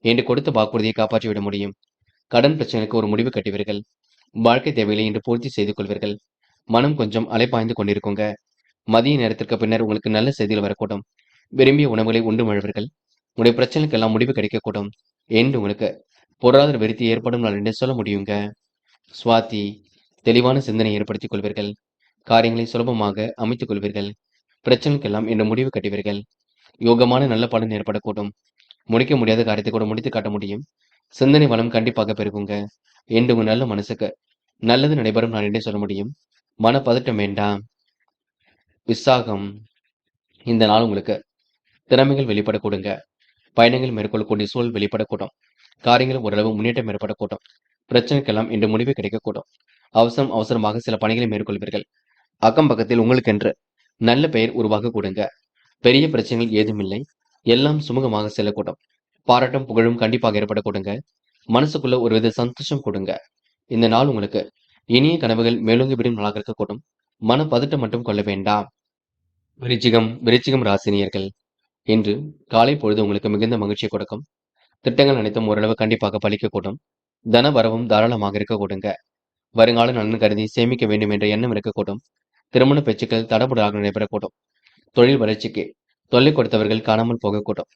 என்று கொடுத்த வாக்குறுதியை காப்பாற்றிவிட முடியும். கடன் பிரச்சனைக்கு ஒரு முடிவு கட்டுவீர்கள். வாழ்க்கை தேவைகளை இன்று பூர்த்தி செய்து கொள்வீர்கள். மனம் கொஞ்சம் அலைப்பாய்ந்து கொண்டிருக்குங்க. மதிய நேரத்திற்கு பின்னர் உங்களுக்கு நல்ல செய்திகள் வரக்கூடும். விரும்பிய உணவுகளை உண்டு மழுவீர்கள். உங்களுடைய பிரச்சனைக்கெல்லாம் முடிவு கிடைக்கக்கூடும். என்று உங்களுக்கு பொருளாதார விருத்தி ஏற்படும் நாள் என்று சொல்ல முடியுங்க. சுவாதி. தெளிவான சிந்தனை ஏற்படுத்திக் கொள்வீர்கள். காரியங்களை சுலபமாக அமைத்துக் கொள்வீர்கள். பிரச்சனைக்கெல்லாம் இன்று முடிவு கட்டுவீர்கள். யோகமான நல்ல பலன் ஏற்படக்கூடும். முடிக்க முடியாத காரியத்தை கூட முடித்து காட்ட முடியும். சிந்தனை வளம் கண்டிப்பாக பெருகுங்க. என்று உங்க நல்ல மனசுக்கு நல்லது நடைபெறும் நான் என்றே சொல்ல முடியும். மனப்பதட்டம் வேண்டாம். விசாகம். இந்த நாள் உங்களுக்கு திறமைகள் வெளிப்படக்கூடுங்க. பயணங்கள் மேற்கொள்ளக்கூடிய சூழல் வெளிப்படக்கூடும். காரியங்கள் ஓரளவு முன்னேற்றம் ஏற்படக்கூடும். பிரச்சனைக்கெல்லாம் இன்று முடிவு கிடைக்கக்கூடும். அவசரம் அவசரமாக சில பணிகளை மேற்கொள்வீர்கள். அக்கம் பக்கத்தில் உங்களுக்கென்று நல்ல பெயர் உருவாக கூடுங்க. பெரிய பிரச்சனைகள் ஏதுமில்லை. எல்லாம் சுமூகமாக செல்லக்கூடும். பாராட்டும் புகழும் கண்டிப்பாக ஏற்படக்கூடுங்க. மனசுக்குள்ள ஒருவித சந்தோஷம் கொடுங்க. இந்த நாள் உங்களுக்கு இனிய கனவுகள் மேலோங்கி விடும் நாளாக இருக்கக்கூடும். மன பதட்டம் மட்டும் கொள்ள வேண்டாம். விருச்சிகம் ராசினியர்கள். இன்று காலை பொழுது உங்களுக்கு மிகுந்த மகிழ்ச்சியை கொடுக்கும். திட்டங்கள் அனைத்தும் ஓரளவு கண்டிப்பாக பலிக்கக்கூடும். தன வரவும் தாராளமாக இருக்கக்கூடுங்க. வருங்கால நலன் கருதி சேமிக்க வேண்டும் என்ற எண்ணம் இருக்கக்கூடும். திருமண பேச்சுக்கள் தடபுடலாக நடைபெறக்கூடும். தொழில் வளர்ச்சிக்கு தொல்லை கொடுத்தவர்கள் காணாமல் போகக்கூடும்.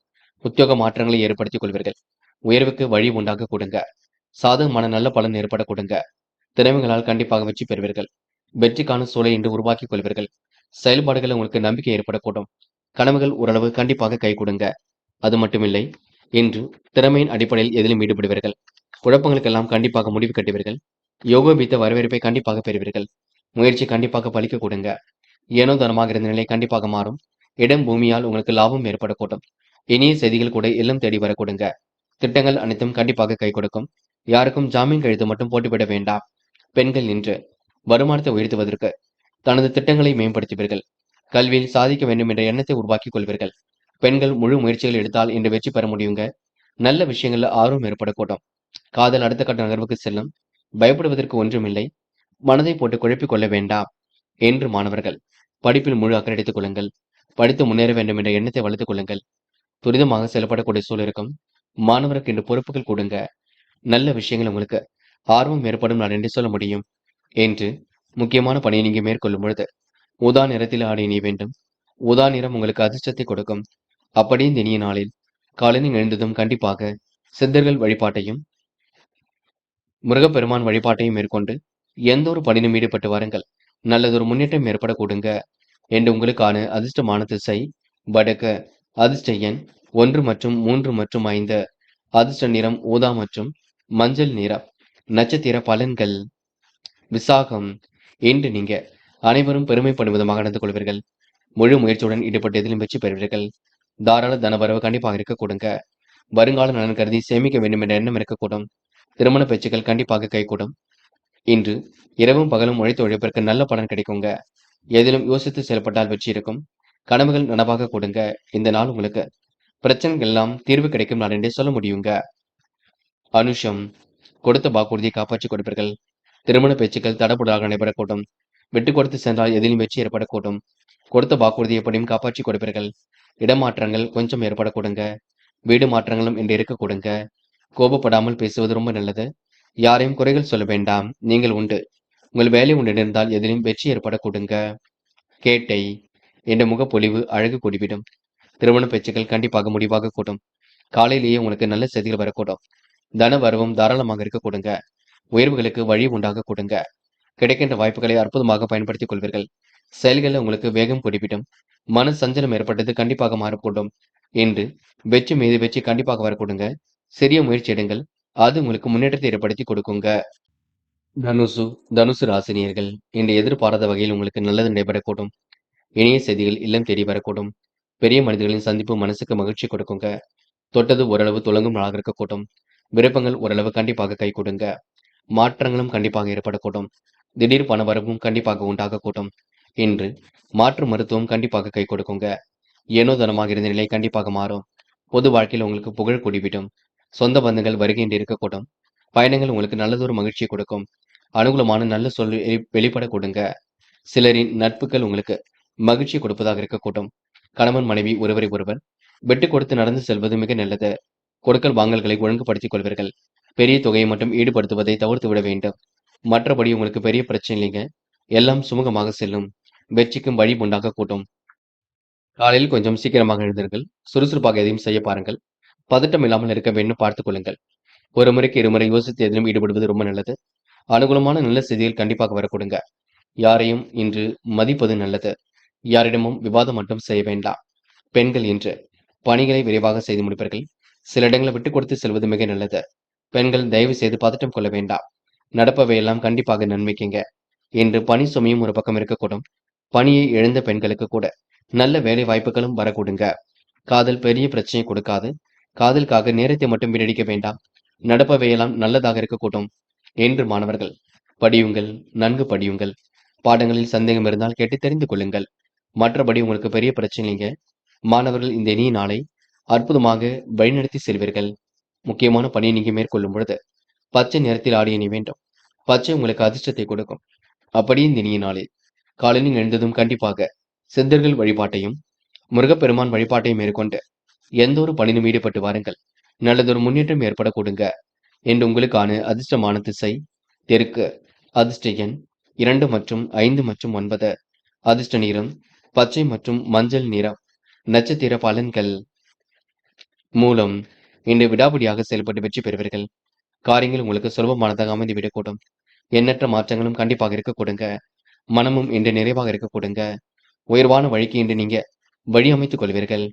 உத்தியோக மாற்றங்களை ஏற்படுத்திக் கொள்வீர்கள். உயர்வுக்கு வழி உண்டாக கொடுங்க. சாதகமான நல்ல பலன் ஏற்பட கொடுங்க. திறமைகளால் கண்டிப்பாக வெற்றி பெறுவீர்கள். வெற்றிக்கான சூழலை இன்று உருவாக்கிக் கொள்வீர்கள். செயல்பாடுகள் உங்களுக்கு நம்பிக்கை ஏற்படக்கூடும். கனவுகள் ஓரளவு கண்டிப்பாக கை கொடுங்க. அது மட்டுமில்லை, இன்று திறமையின் அடிப்படையில் எதிலும் ஈடுபடுவீர்கள். குழப்பங்களுக்கெல்லாம் கண்டிப்பாக முடிவு கட்டுவீர்கள். யோகோபித்த வரவேற்பை கண்டிப்பாக பெறுவீர்கள். முயற்சி கண்டிப்பாக பலிக்க கொடுங்க. ஏனோ தனமாக இருந்த நிலை கண்டிப்பாக மாறும். இடம் பூமியால் உங்களுக்கு லாபம் ஏற்படக்கூடும். இனிய செய்திகள் கூட இல்லம் தேடி வரக்கூடுங்க. திட்டங்கள் அனைத்தும் கண்டிப்பாக கை கொடுக்கும். யாருக்கும் ஜாமீன் கழுத்து மட்டும் போட்டுவிட வேண்டாம். பெண்கள் இன்று வருமானத்தை உயர்த்துவதற்கு தனது திட்டங்களை மேம்படுத்துவீர்கள். கல்வியில் சாதிக்க வேண்டும் என்ற எண்ணத்தை உருவாக்கிக் கொள்வீர்கள். பெண்கள் முழு முயற்சிகள் எடுத்தால் இன்று வெற்றி பெற முடியுங்க. நல்ல விஷயங்கள்ல ஆர்வம் ஏற்படக்கூடும். காதல் அடுத்த கட்ட நகர்வுக்கு செல்லும். பயப்படுவதற்கு ஒன்றுமில்லை. மனதை போட்டு குழப்பிக் கொள்ள வேண்டாம். என்று மாணவர்கள் படிப்பில் முழு அக்கறை எடுத்துக் கொள்ளுங்கள். படித்து முன்னேற வேண்டும் என்ற எண்ணத்தை வளர்த்துக் கொள்ளுங்கள். துரிதமாக செயல்படக்கூடிய சூழல் இருக்கும். மாணவருக்கு இன்று பொறுப்புகள் கொடுங்க. நல்ல விஷயங்கள் உங்களுக்கு ஆர்வம் ஏற்படும் நான் என்று சொல்ல முடியும். என்று முக்கியமான பணியை நீங்க மேற்கொள்ளும் பொழுது ஊதா நிறத்தில் ஆடை அணிய வேண்டும். ஊதா நிறம் உங்களுக்கு அதிர்ஷ்டத்தை கொடுக்கும். அப்படி இந்த இனிய நாளில் காலையில் எழுந்ததும் கண்டிப்பாக சித்தர்கள் வழிபாட்டையும் முருகப்பெருமான் வழிபாட்டையும் மேற்கொண்டு எந்த ஒரு பணியிலும் ஈடுபட்டு வாருங்கள். நல்லதொரு முன்னேற்றம் ஏற்பட கொடுங்க. என்று உங்களுக்கான அதிர்ஷ்டமான திசை வடக்கு. அதிர்ஷ்ட எண் 1 மற்றும் 3 மற்றும் 5. அதிர்ஷ்ட நிறம் ஊதா மற்றும் மஞ்சள் நிறம். நட்சத்திர பலன்கள். விசாகம். இன்று நீங்க அனைவரும் பெருமைப்படும் விதமாக நடந்து கொள்வீர்கள். முழு முயற்சியுடன் ஈடுபட்டு எதிலும் வெற்றி பெறுவீர்கள். தாராள தனவரவு கண்டிப்பாக இருக்க கொடுங்க. வருங்கால நலன் கருதி சேமிக்க வேண்டும் என்ற எண்ணம் இருக்கக்கூடும். திருமண பேச்சுக்கள் கண்டிப்பாக கைகூடும். இன்று இரவும் பகலும் உழைத்து உழைப்பிற்கு நல்ல பலன் கிடைக்குங்க. எதிலும் யோசித்து செயல்பட்டால் வெற்றி இருக்கும். கனவுகள் நனவாக கொடுங்க. இந்த நாள் உங்களுக்கு பிரச்சனைகள் எல்லாம் தீர்வு கிடைக்கும் நாள் என்றே சொல்ல முடியுங்க. அனுஷம். கொடுத்த வாக்குறுதியை காப்பாற்றிக் கொடுப்பீர்கள். திருமண பேச்சுக்கள் தடபுடலாக நடைபெறக்கூடும். விட்டு கொடுத்து சென்றால் எதிலும் வெற்றி ஏற்படக்கூடும். கொடுத்த வாக்குறுதி எப்படியும் காப்பாற்றிக் கொடுப்பீர்கள். இடமாற்றங்கள் கொஞ்சம் ஏற்படக்கூடுங்க. வீடு மாற்றங்களும் இன்று இருக்க கொடுங்க. கோபப்படாமல் பேசுவது ரொம்ப நல்லது. யாரையும் குறைகள் சொல்ல வேண்டாம். நீங்கள் உண்டு. உங்கள் வேலை உண்டிருந்தால் எதிலும் வெற்றி ஏற்பட கொடுங்க. கேட்டை என்ற முகப்பொலிவு அழகு கூடிவிடும். திருமண பேச்சுக்கள் கண்டிப்பாக முடிவாக கூடும். காலையிலேயே உங்களுக்கு நல்ல செய்திகள் வரக்கூடும். தன வரவும் தாராளமாக இருக்க கொடுங்க. உயர்வுகளுக்கு வழி உண்டாக கொடுங்க. கிடைக்கின்ற வாய்ப்புகளை அற்புதமாக பயன்படுத்திக் கொள்வீர்கள். செயல்களில் உங்களுக்கு வேகம் கூடிவிடும். மன சஞ்சலம் ஏற்பட்டது கண்டிப்பாக மாறக்கூடும். என்று வெற்றி மீது வெற்றி கண்டிப்பாக வரக்கூடுங்க. சிறிய முயற்சி எடுங்கள். அது உங்களுக்கு முன்னேற்றத்தை ஏற்படுத்தி கொடுக்குங்க. தனுசு தனுசு ராசினியர்கள் இன்று எதிர்பாராத வகையில் உங்களுக்கு நல்லது நடைபெறக்கூடும். இணைய செய்திகள் இல்லம் தேடி வரக்கூடும். பெரிய மனிதர்களின் சந்திப்பு மனசுக்கு மகிழ்ச்சி கொடுக்குங்க. தொட்டது ஓரளவு துலங்கும் நாளாக இருக்கக்கூடும். விருப்பங்கள் ஓரளவு கண்டிப்பாக கை கொடுங்க. மாற்றங்களும் கண்டிப்பாக ஏற்படக்கூடும். திடீர் பண வரவும் கண்டிப்பாக உண்டாகக்கூடும். இன்று மாற்று மருத்துவம் கண்டிப்பாக கை கொடுக்குங்க. ஏனோ தனமாக இருந்த நிலை கண்டிப்பாக மாறும். பொது வாழ்க்கையில் உங்களுக்கு புகழ் கூடிவிடும். சொந்த பந்தங்கள் வருகின்ற இருக்கக்கூடும். பயணங்கள் உங்களுக்கு நல்லதொரு மகிழ்ச்சியை கொடுக்கும். அனுகூலமான நல்ல சொல் வெளிப்பட கொடுங்க. சிலரின் நட்புகள் உங்களுக்கு மகிழ்ச்சி கொடுப்பதாக இருக்கக்கூடும். கணவன் மனைவி ஒருவரை ஒருவர் விட்டு கொடுத்து நடந்து செல்வது மிக நல்லது. கொடுக்கல் வாங்கல்களை ஒழுங்குபடுத்திக் கொள்வீர்கள். பெரிய தொகையை மட்டும் ஈடுபடுத்துவதை தவிர்த்து விட வேண்டும். மற்றபடி உங்களுக்கு பெரிய பிரச்சனை இல்லைங்க. எல்லாம் சுமூகமாக செல்லும். வெற்றிக்கும் வழி உண்டாக கூட்டும். காலையில் கொஞ்சம் சீக்கிரமாக எழுந்தீர்கள். சுறுசுறுப்பாக எதையும் செய்ய பாருங்கள். பதட்டம் இல்லாமல் இருக்க வேண்டும் பார்த்துக் கொள்ளுங்கள். ஒரு முறைக்கு இருமுறை யோசித்து எதிலும் ஈடுபடுவது ரொம்ப நல்லது. அனுகூலமான நல்ல செய்திகள் கண்டிப்பாக வரக்கூடுங்க. யாரையும் இன்று மதிப்பது நல்லது. யாரிடமும் விவாதம் மட்டும் செய்ய வேண்டாம். பெண்கள் இன்று பணிகளை விரைவாக செய்து முடிப்பீர்கள். சில இடங்களை விட்டுக் கொடுத்து செல்வது மிக நல்லது. பெண்கள் தயவு செய்து பதட்டம் கொள்ள வேண்டாம். நடப்பவையெல்லாம் கண்டிப்பாக நன்மைக்குங்க. இன்று பணி சுமையும் ஒரு பக்கம் இருக்கக்கூடும். பணியை இழந்த பெண்களுக்கு கூட நல்ல வேலை வாய்ப்புகளும் வரக்கூடுங்க. காதல் பெரிய பிரச்சனை கொடுக்காது. காதலுக்காக நேரத்தை மட்டும் வீணடிக்க வேண்டாம். நடப்பவையெல்லாம் நல்லதாக இருக்கக்கூடும். என்று மாணவர்கள் படியுங்கள், நன்கு படியுங்கள். பாடங்களில் சந்தேகம் இருந்தால் கேட்டு தெரிந்து கொள்ளுங்கள். மற்றபடி உங்களுக்கு பெரிய பிரச்சனை இல்லைங்க. மாணவர்கள் இந்த இனிய நாளை அற்புதமாக வழிநடத்தி செல்வீர்கள். முக்கியமான பணியை நீங்க மேற்கொள்ளும் பொழுது பச்சை நிறத்தில் ஆடை அணி வேண்டும். பச்சை உங்களுக்கு அதிர்ஷ்டத்தை கொடுக்கும். அப்படி இந்த இனிய நாளில் காலையில் எழுந்ததும் கண்டிப்பாக சித்தர்கள் வழிபாட்டையும் முருகப்பெருமான் வழிபாட்டையும் மேற்கொண்டு எந்த ஒரு பணியிலும் ஈடுபட்டு வாருங்கள். நல்லதொரு முன்னேற்றம் ஏற்பட கொடுங்க. என்று உங்களுக்கான அதிர்ஷ்டமான திசை தெற்கு. அதிர்ஷ்ட எண் 2 மற்றும் 5 மற்றும் 9. அதிர்ஷ்ட நிறம் பச்சை மற்றும் மஞ்சள் நிறம். நட்சத்திர பலன்கள். மூலம் இன்று விடாபிடியாக செயல்பட்டு வெற்றி பெறுவீர்கள். காரியங்கள் உங்களுக்கு சுலபமானதாக அமைந்து விடக்கூடும். எண்ணற்ற மாற்றங்களும் கண்டிப்பாக இருக்க கொடுங்க. மனமும் இன்று நிறைவாக இருக்க கொடுங்க. உயர்வான வழிக்கு இன்று நீங்க வழி அமைத்துக் கொள்வீர்கள்.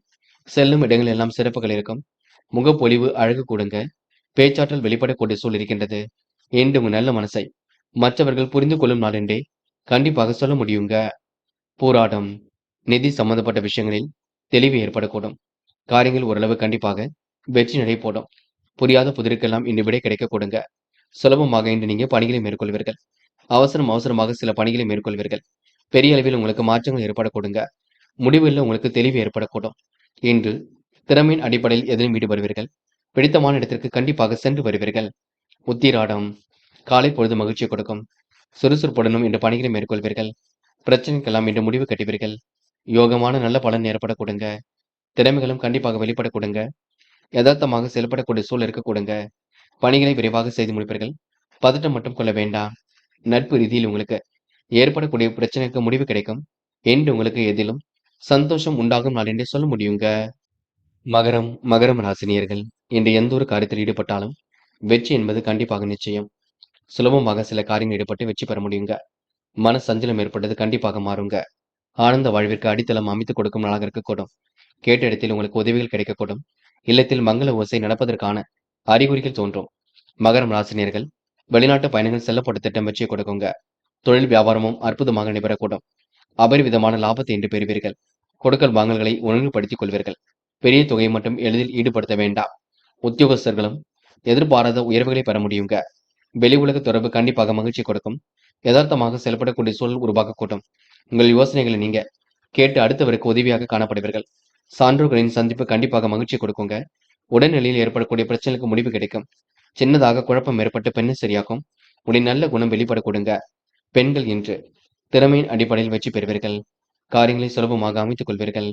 செல்லும் இடங்கள் எல்லாம் சிறப்புகள் இருக்கும். முகப்பொலிவு அழகு கொடுங்க. பேச்சாற்றல் வெளிப்படக்கூடிய சூழல் இருக்கின்றது. என்று உங்க நல்ல மனசை மற்றவர்கள் புரிந்து கொள்ளும் நாள் என்றே கண்டிப்பாக சொல்ல முடியுங்க. போராட்டம் நிதி சம்பந்தப்பட்ட விஷயங்களில் தெளிவு ஏற்படக்கூடும். காரியங்கள் ஓரளவு கண்டிப்பாக வெற்றி நடை போடும். புரியாத புதிருக்கெல்லாம் இன்று விடை கிடைக்க கொடுங்க. சுலபமாக இன்று நீங்க பணிகளை மேற்கொள்வீர்கள். அவசரமாக சில பணிகளை மேற்கொள்வீர்கள். பெரிய அளவில் உங்களுக்கு மாற்றங்கள் ஏற்பட கொடுங்க. முடிவில் உங்களுக்கு தெளிவு ஏற்படக்கூடும். இன்று திறமையின் அடிப்படையில் எதிலும் ஈடுபடுவீர்கள். பிடித்தமான இடத்திற்கு கண்டிப்பாக சென்று வருவீர்கள். உத்திராடம் காலை பொழுது மகிழ்ச்சியை கொடுக்கும். சுறுசுறுப்புடனும் இன்று பணிகளை மேற்கொள்வீர்கள். பிரச்சனைக்கெல்லாம் இன்று முடிவு கட்டுவீர்கள். யோகமான நல்ல பலன் ஏற்பட கொடுங்க. திறமைகளும் கண்டிப்பாக வெளிப்பட கொடுங்க. யதார்த்தமாக செயல்படக்கூடிய சூழல் இருக்க கொடுங்க. பணிகளை விரைவாக செய்து முடிப்பீர்கள். பதட்டம் மட்டும் கொள்ள வேண்டாம். நட்பு ரீதியில் உங்களுக்கு ஏற்படக்கூடிய பிரச்சனைக்கு முடிவு கிடைக்கும். என்று உங்களுக்கு எதிலும் சந்தோஷம் உண்டாகும் நாள் என்றே சொல்ல முடியுங்க. மகரம் ராசினியர்கள் இன்று எந்த ஒரு காரியத்தில் ஈடுபட்டாலும் வெற்றி என்பது கண்டிப்பாக நிச்சயம். சுலபமாக சில காரியங்கள் ஈடுபட்டு வெற்றி பெற முடியுங்க. மன சஞ்சலம் ஏற்பட்டது கண்டிப்பாக மாறுங்க. ஆனந்த வாழ்விற்கு அடித்தளம் அமைத்துக் கொடுக்கும் நாளாக இருக்கக்கூடும். கேட்ட இடத்தில் உங்களுக்கு உதவிகள் கிடைக்கக்கூடும். இல்லத்தில் மங்கள ஓசை நடப்பதற்கான அறிகுறிகள் தோன்றும். மகரம் ராசினியர்கள் வெளிநாட்டு பயணங்கள் செல்லப்பட்ட திட்டம் வெற்றியை கொடுக்குங்க. தொழில் வியாபாரமும் அற்புதமாக நடைபெறக்கூடும். அபரிவிதமான லாபத்தை இன்று பெறுவீர்கள். கொடுக்கல் வாங்கல்களை ஒழுங்குபடுத்திக் கொள்வீர்கள். பெரிய தொகையை மட்டும் எளிதில் ஈடுபடுத்த வேண்டாம். உத்தியோகஸ்தர்களும் எதிர்பாராத உயர்வுகளை பெற முடியுங்க. வெளி உலக தொடர்பு கண்டிப்பாக மகிழ்ச்சி கொடுக்கும். யதார்த்தமாக செயல்படக்கூடிய சூழல் உருவாக்கக்கூடும். உங்கள் யோசனைகளை நீங்க கேட்டு அடுத்தவருக்கு உதவியாக காணப்படுவீர்கள். சான்றோர்களின் சந்திப்பு கண்டிப்பாக மகிழ்ச்சி கொடுக்குங்க. உடல்நிலையில் ஏற்படக்கூடிய பிரச்சனைக்கு முடிவு கிடைக்கும். சின்னதாக குழப்பம் ஏற்பட்டு பெண்ணை சரியாக்கும். உடைய நல்ல குணம் வெளிப்பட கொடுங்க. பெண்கள் இன்று திறமையின் அடிப்படையில் வெற்றி பெறுவீர்கள். காரியங்களை சுலபமாக அமைத்துக் கொள்வீர்கள்.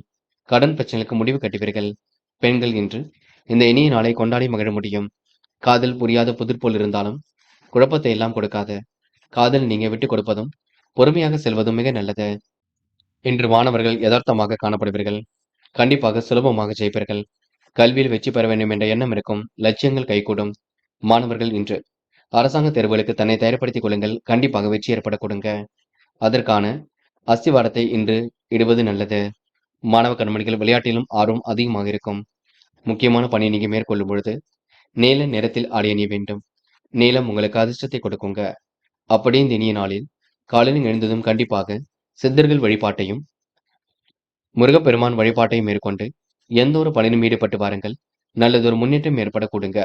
கடன் பிரச்சனைகளுக்கு முடிவு கட்டுவீர்கள். பெண்கள் இன்று இந்த இனிய நாளை கொண்டாடி மகிழ முடியும். காதல் புரியாத புதிர் போல் இருந்தாலும் குழப்பத்தை எல்லாம் கொடுக்காது. காதல் நீங்க விட்டுக் கொடுப்பதும் பொறுமையாக செல்வதும் மிக நல்லது. இன்று மாணவர்கள் யதார்த்தமாக காணப்படுவீர்கள். கண்டிப்பாக சுலபமாக ஜெயிப்பீர்கள். கல்வியில் வெற்றி பெற வேண்டும் என்ற எண்ணம் இருக்கும். லட்சியங்கள் கைகூடும். மாணவர்கள் இன்று அரசாங்க தேர்வுகளுக்கு தன்னை தயார்படுத்திக் கொள்ளுங்கள். கண்டிப்பாக வெற்றி ஏற்பட கொடுங்க. அதற்கான அஸ்திவாரத்தை இன்று இடுவது நல்லது. மாணவ கண்மணிகள் விளையாட்டிலும் ஆர்வம் அதிகமாக இருக்கும். முக்கியமான பணியை நீங்க மேற்கொள்ளும் பொழுது நீல நிறத்தில் ஆடை அணிய வேண்டும். நீலம் உங்களுக்கு அதிர்ஷ்டத்தை கொடுக்குங்க. அப்படியே இந்த இனிய நாளில் காலையில் எழுந்ததும் கண்டிப்பாக சித்தர்கள் வழிபாட்டையும் முருகப்பெருமான் வழிபாட்டையும் மேற்கொண்டு எந்த ஒரு பணியிலும் ஈடுபட்டு வாருங்கள். நல்லதொரு முன்னேற்றம் ஏற்பட கொடுங்க.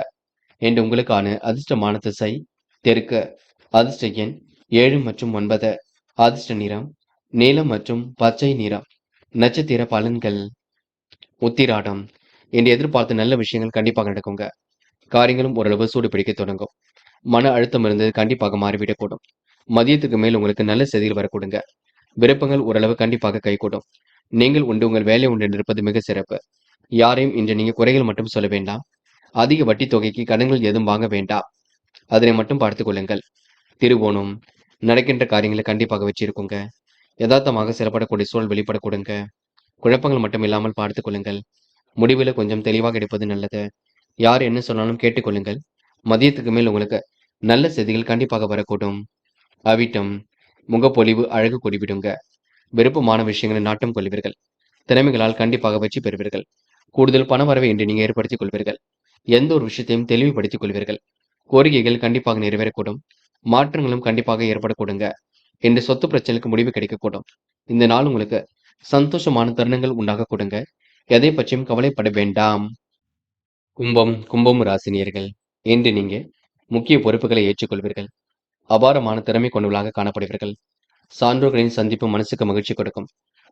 என்று உங்களுக்கான அதிர்ஷ்டமான திசை தெற்கு. அதிர்ஷ்ட எண் 7 மற்றும் 9. அதிர்ஷ்ட நிறம் நீலம் மற்றும் பச்சை நிறம். நட்சத்திர பலன்கள். உத்திராடம். என்று எதிர்பார்த்த நல்ல விஷயங்கள் கண்டிப்பாக நடக்குங்க. காரியங்களும் ஓரளவு சூடு பிடிக்க தொடங்கும். மன அழுத்தம் இருந்தது கண்டிப்பாக மாறிவிடக்கூடும். மதியத்துக்கு மேல் உங்களுக்கு நல்ல செய்திகள் வரக்கூடுங்க. விருப்பங்கள் ஓரளவு கண்டிப்பாக கைகூடும். நீங்கள் உண்டு உங்கள் வேலை உண்டு இருப்பது மிக சிறப்பு. யாரையும் இன்று நீங்க குறைகள் மட்டும் சொல்ல வேண்டாம். அதிக வட்டி தொகைக்கு கடன்கள் எதுவும் வாங்க வேண்டாம். அதனை மட்டும் பார்த்துக் கொள்ளுங்கள். திருவோணம். நடக்கின்ற காரியங்களை கண்டிப்பாக வச்சிருக்குங்க. யதார்த்தமாக செயல்படக்கூடிய சூழல் வெளிப்படக்கூடுங்க. குழப்பங்கள் மட்டும் இல்லாமல் பார்த்துக் கொள்ளுங்கள். முடிவில் கொஞ்சம் தெளிவாக எடுப்பது நல்லது. யார் என்ன சொன்னாலும் கேட்டுக்கொள்ளுங்கள். மதியத்துக்கு மேல் உங்களுக்கு நல்ல செய்திகள் கண்டிப்பாக வரக்கூடும். அவிட்டம். முகப்பொலிவு அழகு கூடிவிடுங்க. விருப்பமான விஷயங்களை நாட்டம் கொள்வீர்கள். திறமைகளால் கண்டிப்பாக வெற்றி பெறுவீர்கள். கூடுதல் பண வரவை இன்று நீங்க ஏற்படுத்திக் கொள்வீர்கள். எந்த ஒரு விஷயத்தையும் தெளிவுபடுத்திக் கொள்வீர்கள். கோரிக்கைகள் கண்டிப்பாக நிறைவேறக்கூடும். மாற்றங்களும் கண்டிப்பாக ஏற்படக்கூடுங்க. இந்த சொத்து பிரச்சனைக்கு முடிவு கிடைக்கக்கூடும். இந்த நாள் உங்களுக்கு சந்தோஷமான தருணங்கள் உண்டாக கொடுங்க. எதை பற்றியும் கவலைப்பட வேண்டாம். கும்பம் ராசினியர்கள். இன்று நீங்க முக்கிய பொறுப்புகளை ஏற்றுக்கொள்வீர்கள். அபாரமான திறமை கொண்டவர்களாக காணப்படுவீர்கள். சான்றோர்களின் சந்திப்பு மனசுக்கு மகிழ்ச்சி கொடுக்கும்.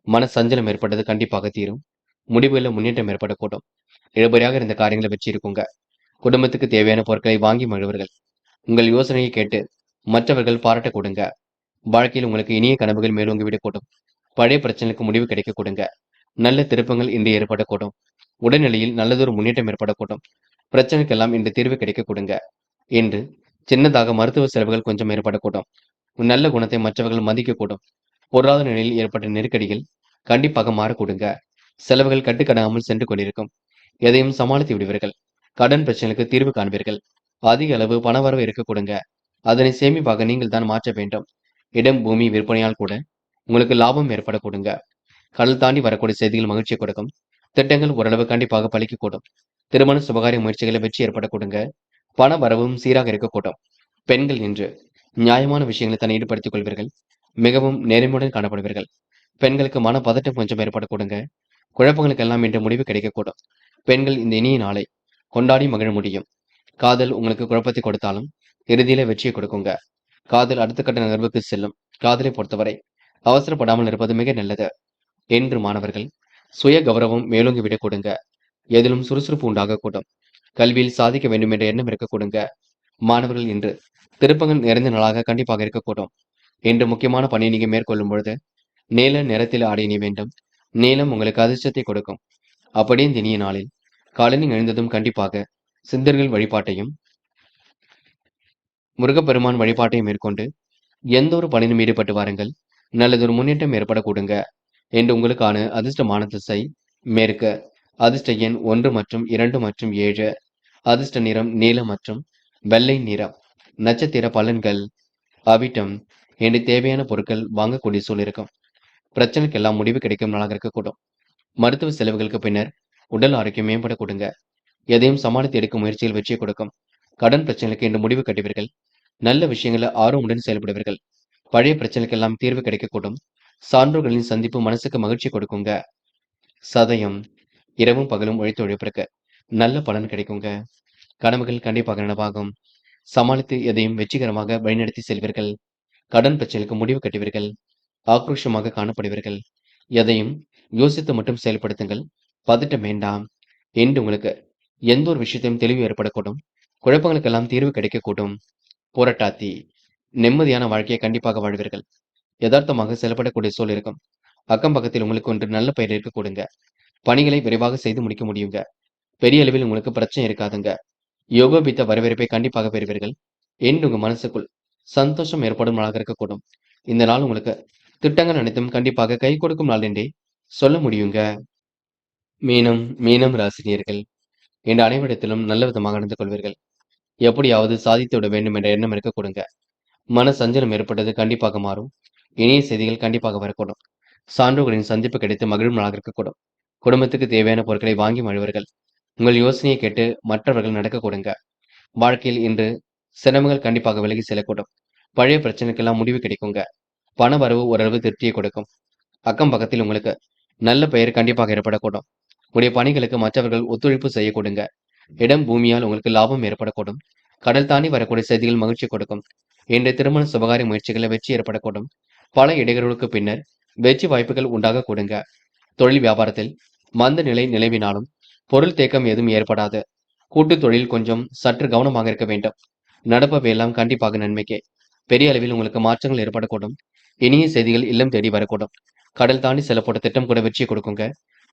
மன சஞ்சலம் ஏற்பட்டது கண்டிப்பாக தீரும். முடிவுகளில் முன்னேற்றம் ஏற்படக்கூடும். இழுபறியாக இருந்த காரியங்களை வெற்றி இருக்குங்க. குடும்பத்துக்கு தேவையான பொருட்களை வாங்கி மகிழ்வர்கள். உங்கள் யோசனையை கேட்டு மற்றவர்கள் பாராட்ட கொடுங்க. வாழ்க்கையில் உங்களுக்கு இனிய கனவுகள் மேலோங்கி விடக்கூடும். பழைய பிரச்சனைக்கு முடிவு கிடைக்க கொடுங்க. நல்ல திருப்பங்கள் இன்று ஏற்படக்கூடும். உடல்நிலையில் நல்லதொரு முன்னேற்றம் ஏற்படக்கூடும். பிரச்சனைக்கெல்லாம் இன்று தீர்வு கிடைக்க கொடுங்க. என்று சின்னதாக மருத்துவ செலவுகள் கொஞ்சம் ஏற்படக்கூடும். நல்ல குணத்தை மற்றவர்கள் மதிக்கக்கூடும். பொருளாதார நிலையில் ஏற்பட்ட நெருக்கடிகள் கண்டிப்பாக மாறக்கூடுங்க. செலவுகள் கட்டுக்கடாமல் சென்று கொண்டிருக்கும். எதையும் சமாளித்து விடுவீர்கள். கடன் பிரச்சனைக்கு தீர்வு காண்பீர்கள். அதிக அளவு பணவரவு இருக்க கொடுங்க. அதனை சேமிப்பாக நீங்கள் தான் மாற்ற வேண்டும். இடம் பூமி விற்பனையால் கூட உங்களுக்கு லாபம் ஏற்பட கொடுங்க. கடல் தாண்டி வரக்கூடிய செய்திகள் மகிழ்ச்சியை கொடுக்கும். திட்டங்கள் ஓரளவு கண்டிப்பாக பலிக்கக்கூடும். திருமண சுபகாரிய முயற்சிகளை வெற்றி ஏற்பட கொடுங்க. பண வரவும் சீராக இருக்கக்கூடும். பெண்கள் இன்று நியாயமான விஷயங்களை தன்னை ஈடுபடுத்திக் கொள்வீர்கள். மிகவும் நேர்மையுடன் காணப்படுவீர்கள். பெண்களுக்கு மன பதட்டம் கொஞ்சம் ஏற்பட கொடுங்க. குழப்பங்களுக்கெல்லாம் இன்று முடிவு கிடைக்கக்கூடும். பெண்கள் இந்த இனிய நாளை கொண்டாடி மகிழ முடியும். காதல் உங்களுக்கு குழப்பத்தை கொடுத்தாலும் இறுதியில வெற்றியை கொடுக்குங்க. காதல் அடுத்த கட்ட நகர்வுக்கு செல்லும். காதலை பொறுத்தவரை அவசரப்படாமல் இருப்பது மிக நல்லது. என்று மாணவர்கள் சுய கௌரவம் மேலோங்கி விடக் கொடுங்க. எதிலும் சுறுசுறுப்பு உண்டாகக்கூடும். கல்வியில் சாதிக்க வேண்டும் என்ற எண்ணம் இருக்க கொடுங்க. மாணவர்கள் இன்று திருப்பங்கள் நிறைந்த நாளாக கண்டிப்பாக இருக்கக்கூடும். இன்று முக்கியமான பணியை நீங்க மேற்கொள்ளும் பொழுது நீல நிறத்தில் ஆடை அணிய வேண்டும். நீலம் உங்களுக்கு அதிர்ஷ்டத்தை கொடுக்கும். அப்படியே இந்த இனிய நாளில் காலையில் எழுந்ததும் கண்டிப்பாக சித்தர்கள் வழிபாட்டையும் முருகப்பெருமான் வழிபாட்டையும் மேற்கொண்டு எந்த ஒரு பணியிலும் ஈடுபட்டு வாருங்கள். நல்லதொரு முன்னேற்றம் ஏற்பட கொடுங்க. என்று உங்களுக்கான அதிர்ஷ்டமான திசை மேற்கு. அதிர்ஷ்ட எண் 1 மற்றும் 2 மற்றும் 7. அதிர்ஷ்ட நிறம் நீலம் மற்றும் வெள்ளை நிறம். நட்சத்திர பலன்கள். அவிட்டம். என்று தேவையான பொருட்கள் வாங்கக்கூடிய சூழல் இருக்கும். பிரச்சனைக்கெல்லாம் முடிவு கிடைக்கும் நாளாக இருக்கக்கூடும். மருத்துவ செலவுகளுக்கு பின்னர் உடல் ஆரோக்கியம் மேம்பட கொடுங்க. எதையும் சமாளித்து எடுக்கும் முயற்சியில் வெற்றியை கொடுக்கும். கடன் பிரச்சனைக்கு இன்று முடிவு கட்டுவீர்கள். நல்ல விஷயங்களை ஆர்வமுடன் செயல்படுவீர்கள். பழைய பிரச்சனைக்கெல்லாம் தீர்வு கிடைக்கக்கூடும். சான்றோர்களின் சந்திப்பு மனசுக்கு மகிழ்ச்சி கொடுக்குங்க. சதயம். இரவும் பகலும் உழைத்து உழைப்பிற்கு நல்ல பலன் கிடைக்குங்க. கனவுகள் கண்டிப்பாக நனவாகும். சமாளித்து எதையும் வெற்றிகரமாக வழிநடத்தி செல்வீர்கள். கடன் பிரச்சனைக்கு முடிவு கட்டுவீர்கள். ஆக்ரோஷமாக காணப்படுவீர்கள். எதையும் யோசித்து மட்டும் செயல்படுத்துங்கள். பதட்டம் வேண்டாம். என்று உங்களுக்கு எந்த ஒரு விஷயத்தையும் தெளிவு ஏற்படக்கூடும். குழப்பங்களுக்கெல்லாம் தீர்வு கிடைக்கக்கூடும். புரட்டாத்தி. நிம்மதியான வாழ்க்கையை கண்டிப்பாக வாழ்வீர்கள். யதார்த்தமாக செயல்படக்கூடிய சூழல் இருக்கும். அக்கம் பக்கத்தில் உங்களுக்கு ஒன்று நல்ல பெயர் இருக்க கொடுங்க. பணிகளை விரைவாக செய்து முடிக்க முடியுங்க. பெரிய அளவில் உங்களுக்கு பிரச்சனை இருக்காதுங்க. யோகோபித்த வரவேற்பை கண்டிப்பாக பெறுவீர்கள். என்று உங்க மனசுக்குள் சந்தோஷம் ஏற்படும் நாளாக இருக்கக்கூடும். இந்த நாள் உங்களுக்கு திட்டங்கள் அனைத்தும் கண்டிப்பாக கை கொடுக்கும் நாள் என்றே சொல்ல முடியுங்க. மீனம் ராசினியர்கள் என்ற அனைவரிடத்திலும் நல்ல விதமாக நடந்து கொள்வீர்கள். எப்படியாவது சாதித்து விட வேண்டும் என்ற எண்ணம் இருக்க கொடுங்க. மன சஞ்சலம் ஏற்பட்டது கண்டிப்பாக மாறும். இனிய செய்திகள் கண்டிப்பாக வரக்கூடும். சான்றோர்களின் சந்திப்பு கிடைத்து மகிழும் நாளாக இருக்கக்கூடும். குடும்பத்துக்கு தேவையான பொருட்களை வாங்கி மகிழ்வர்கள். உங்கள் யோசனையை கேட்டு மற்றவர்கள் நடக்க கொடுங்க. வாழ்க்கையில் இன்று சிரமங்கள் கண்டிப்பாக விலகி செல்லக்கூடும். பழைய பிரச்சனைக்கெல்லாம் முடிவு கிடைக்குங்க. பண வரவு ஓரளவு திருப்தியை கொடுக்கும். அக்கம் பக்கத்தில் உங்களுக்கு நல்ல பெயர் கண்டிப்பாக ஏற்படக்கூடும். உடைய பணிகளுக்கு மற்றவர்கள் ஒத்துழைப்பு செய்ய கொடுங்க. இடம் பூமியால் உங்களுக்கு லாபம் ஏற்படக்கூடும். கடல் தாண்டி வரக்கூடிய செய்திகள் மகிழ்ச்சி கொடுக்கும். இன்றைய திருமண சுபகாரிய முயற்சிகளில் வெற்றி ஏற்படக்கூடும். பல இடையூறுகளுக்கு பின்னர் வெற்றி வாய்ப்புகள் உண்டாக கொடுங்க. தொழில் வியாபாரத்தில் மந்த நிலை நிலவினாலும் பொருள் தேக்கம் எதுவும் ஏற்படாது. கூட்டு தொழில் கொஞ்சம் சற்று கவனமாக இருக்க வேண்டும். நடப்பவையெல்லாம் கண்டிப்பாக நன்மைக்கே. பெரிய அளவில் உங்களுக்கு மாற்றங்கள் ஏற்படக்கூடும். இனிய செய்திகள் இல்லம் தேடி வரக்கூடும். கடல் தாண்டி செல்லப்பட்ட திட்டம் கூட வெற்றியை கொடுக்குங்க.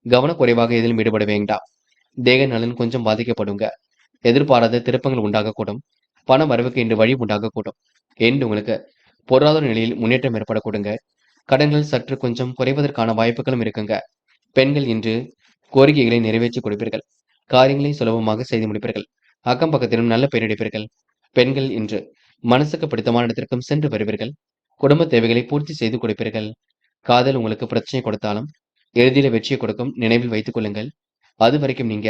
கவனக்குறைவாக எதிலும் ஈடுபட வேண்டாம். தேக நலன் கொஞ்சம் பாதிக்கப்படுங்க. எதிர்பாராத திருப்பங்கள் உண்டாகக்கூடும். பண வரவுக்கு இன்று வழி உண்டாகக்கூடும். என்று உங்களுக்கு பொருளாதார நிலையில் முன்னேற்றம் ஏற்படக்கூடுங்க. கடன்கள் சற்று கொஞ்சம் குறைவதற்கான வாய்ப்புகளும் இருக்குங்க. பெண்கள் இன்று கோரிக்கைகளை நிறைவேற்றி கொடுப்பீர்கள். காரியங்களை சுலபமாக செய்து முடிப்பீர்கள். அக்கம் பக்கத்திலும் நல்ல பெயரெடுப்பீர்கள். பெண்கள் இன்று மனசுக்கு பிடித்தமான இடத்திற்கும் சென்று வருவீர்கள். குடும்ப தேவைகளை பூர்த்தி செய்து கொடுப்பீர்கள். காதல் உங்களுக்கு பிரச்சனை கொடுத்தாலும் இறுதியில வெற்றியை கொடுக்கும். நினைவில் வைத்துக் கொள்ளுங்கள். அது வரைக்கும் நீங்க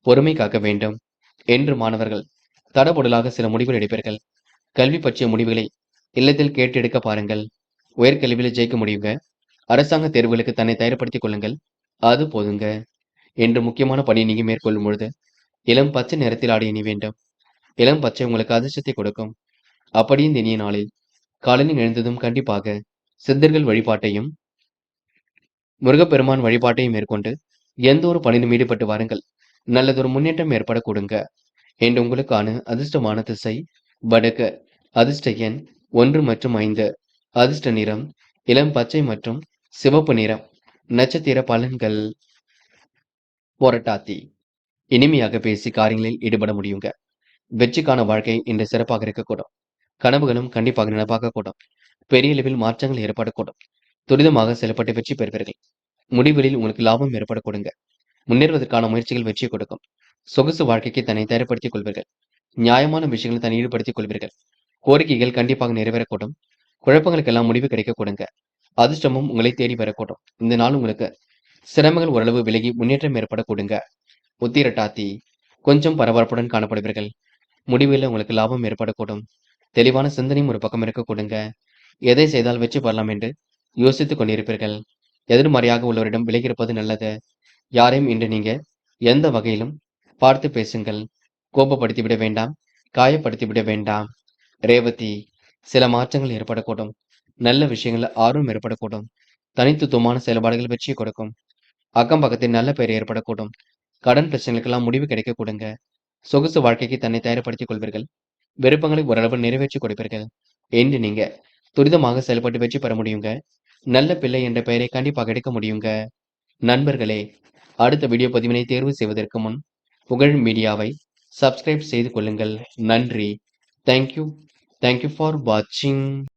பொறுமை காக்க வேண்டும். என்று மாணவர்கள் தடபுடலாக சில முடிவுகள் எடுப்பீர்கள். கல்வி பற்றிய முடிவுகளை இல்லத்தில் கேட்டெடுக்க பாருங்கள். உயர்கல்வியில் ஜெயிக்க முடியுங்க. அரசாங்க தேர்வுகளுக்கு தன்னை தயார்படுத்திக் கொள்ளுங்கள். அது போதுங்க. என்று முக்கியமான பணியை நீங்க மேற்கொள்ளும் பொழுது இளம் பச்சை நிறத்தில் ஆடை அணி வேண்டும். இளம் பச்சை உங்களுக்கு அதிர்ஷ்டத்தை கொடுக்கும். அப்படியே இந்த இனிய நாளில் காலையில் எழுந்ததும் கண்டிப்பாக சித்தர்கள் வழிபாட்டையும் முருகப்பெருமான் வழிபாட்டையும் மேற்கொண்டு எந்த ஒரு பணியிலும் ஈடுபட்டு வாருங்கள். நல்லதொரு முன்னேற்றம் ஏற்பட கொடுங்க. என்று உங்களுக்கான அதிர்ஷ்டமான திசை வடக்கு. அதிர்ஷ்ட எண் 1 மற்றும் 5. அதிர்ஷ்ட நிறம் இளம் பச்சை மற்றும் சிவப்பு நிறம். நட்சத்திர பலன்கள். போராட்டாத்தி இனிமையாக பேசி காரியங்களில் ஈடுபட முடியுங்க. வெற்றிக்கான வாழ்க்கை இன்று சிறப்பாக இருக்கக்கூடும். கனவுகளும் கண்டிப்பாக நினைவாகக்கூடும். பெரிய அளவில் மாற்றங்கள் ஏற்படக்கூடும். துரிதமாக செயல்பட்டு வெற்றி பெறுவீர்கள். முடிவுகளில் உங்களுக்கு லாபம் ஏற்படக்கூடுங்க. முன்னேறுவதற்கான முயற்சிகள் வெற்றி கொடுக்கும். சொகுசு வாழ்க்கைக்கு தன்னை தயார்படுத்திக் கொள்வீர்கள். நியாயமான விஷயங்களை தன்னை ஈடுபடுத்திக் கொள்வீர்கள். கோரிக்கைகள் கண்டிப்பாக நிறைவேறக்கூடும். குழப்பங்களுக்கெல்லாம் முடிவு கிடைக்க கொடுங்க. அதிர்ஷ்டமும் உங்களை தேடி வரக்கூடும். இந்த நாள் உங்களுக்கு சிரமங்கள் ஓரளவு விலகி முன்னேற்றம் ஏற்பட கொடுங்க. உத்திரட்டாத்தி கொஞ்சம் பரபரப்புடன் காணப்படுவீர்கள். முடிவில் உங்களுக்கு லாபம் ஏற்படக்கூடும். தெளிவான சிந்தனையும் ஒரு பக்கம் இருக்க கொடுங்க. எதை செய்தால் வெற்றி பெறலாம் என்று யோசித்துக் கொண்டிருப்பீர்கள். எதிர்மறையாக உள்ளவரிடம் விலகியிருப்பது நல்லது. யாரையும் இன்று நீங்க எந்த வகையிலும் பார்த்து பேசுங்கள். கோபப்படுத்தி விட வேண்டாம். காயப்படுத்தி விட வேண்டாம். ரேவதி சில மாற்றங்கள் ஏற்படக்கூடும். நல்ல விஷயங்கள் ஆர்வம் ஏற்படக்கூடும். தனித்துவமான செயல்பாடுகள் வெற்றியை கொடுக்கும். அக்கம் பக்கத்தில் நல்ல பெயர் ஏற்படக்கூடும். கடன் பிரச்சனைகளுக்கெல்லாம் முடிவு கிடைக்க கொடுங்க. சொகுசு வாழ்க்கைக்கு தன்னை தயார்படுத்திக் கொள்வீர்கள். விருப்பங்களை ஓரளவு நிறைவேற்றி கொடுப்பீர்கள். என்று நீங்க துரிதமாக செயல்பட்டு வெற்றி பெற முடியுங்க. நல்ல பிள்ளை என்ற பெயரை கண்டிப்பாக எடுக்க முடியுங்க. நண்பர்களே, அடுத்த வீடியோ பதிவினை தேர்வு செய்வதற்கு முன் புகழ் மீடியாவை சப்ஸ்கிரைப் செய்து கொள்ளுங்கள். நன்றி. தேங்க்யூ. தேங்க்யூ ஃபார் வாட்சிங்.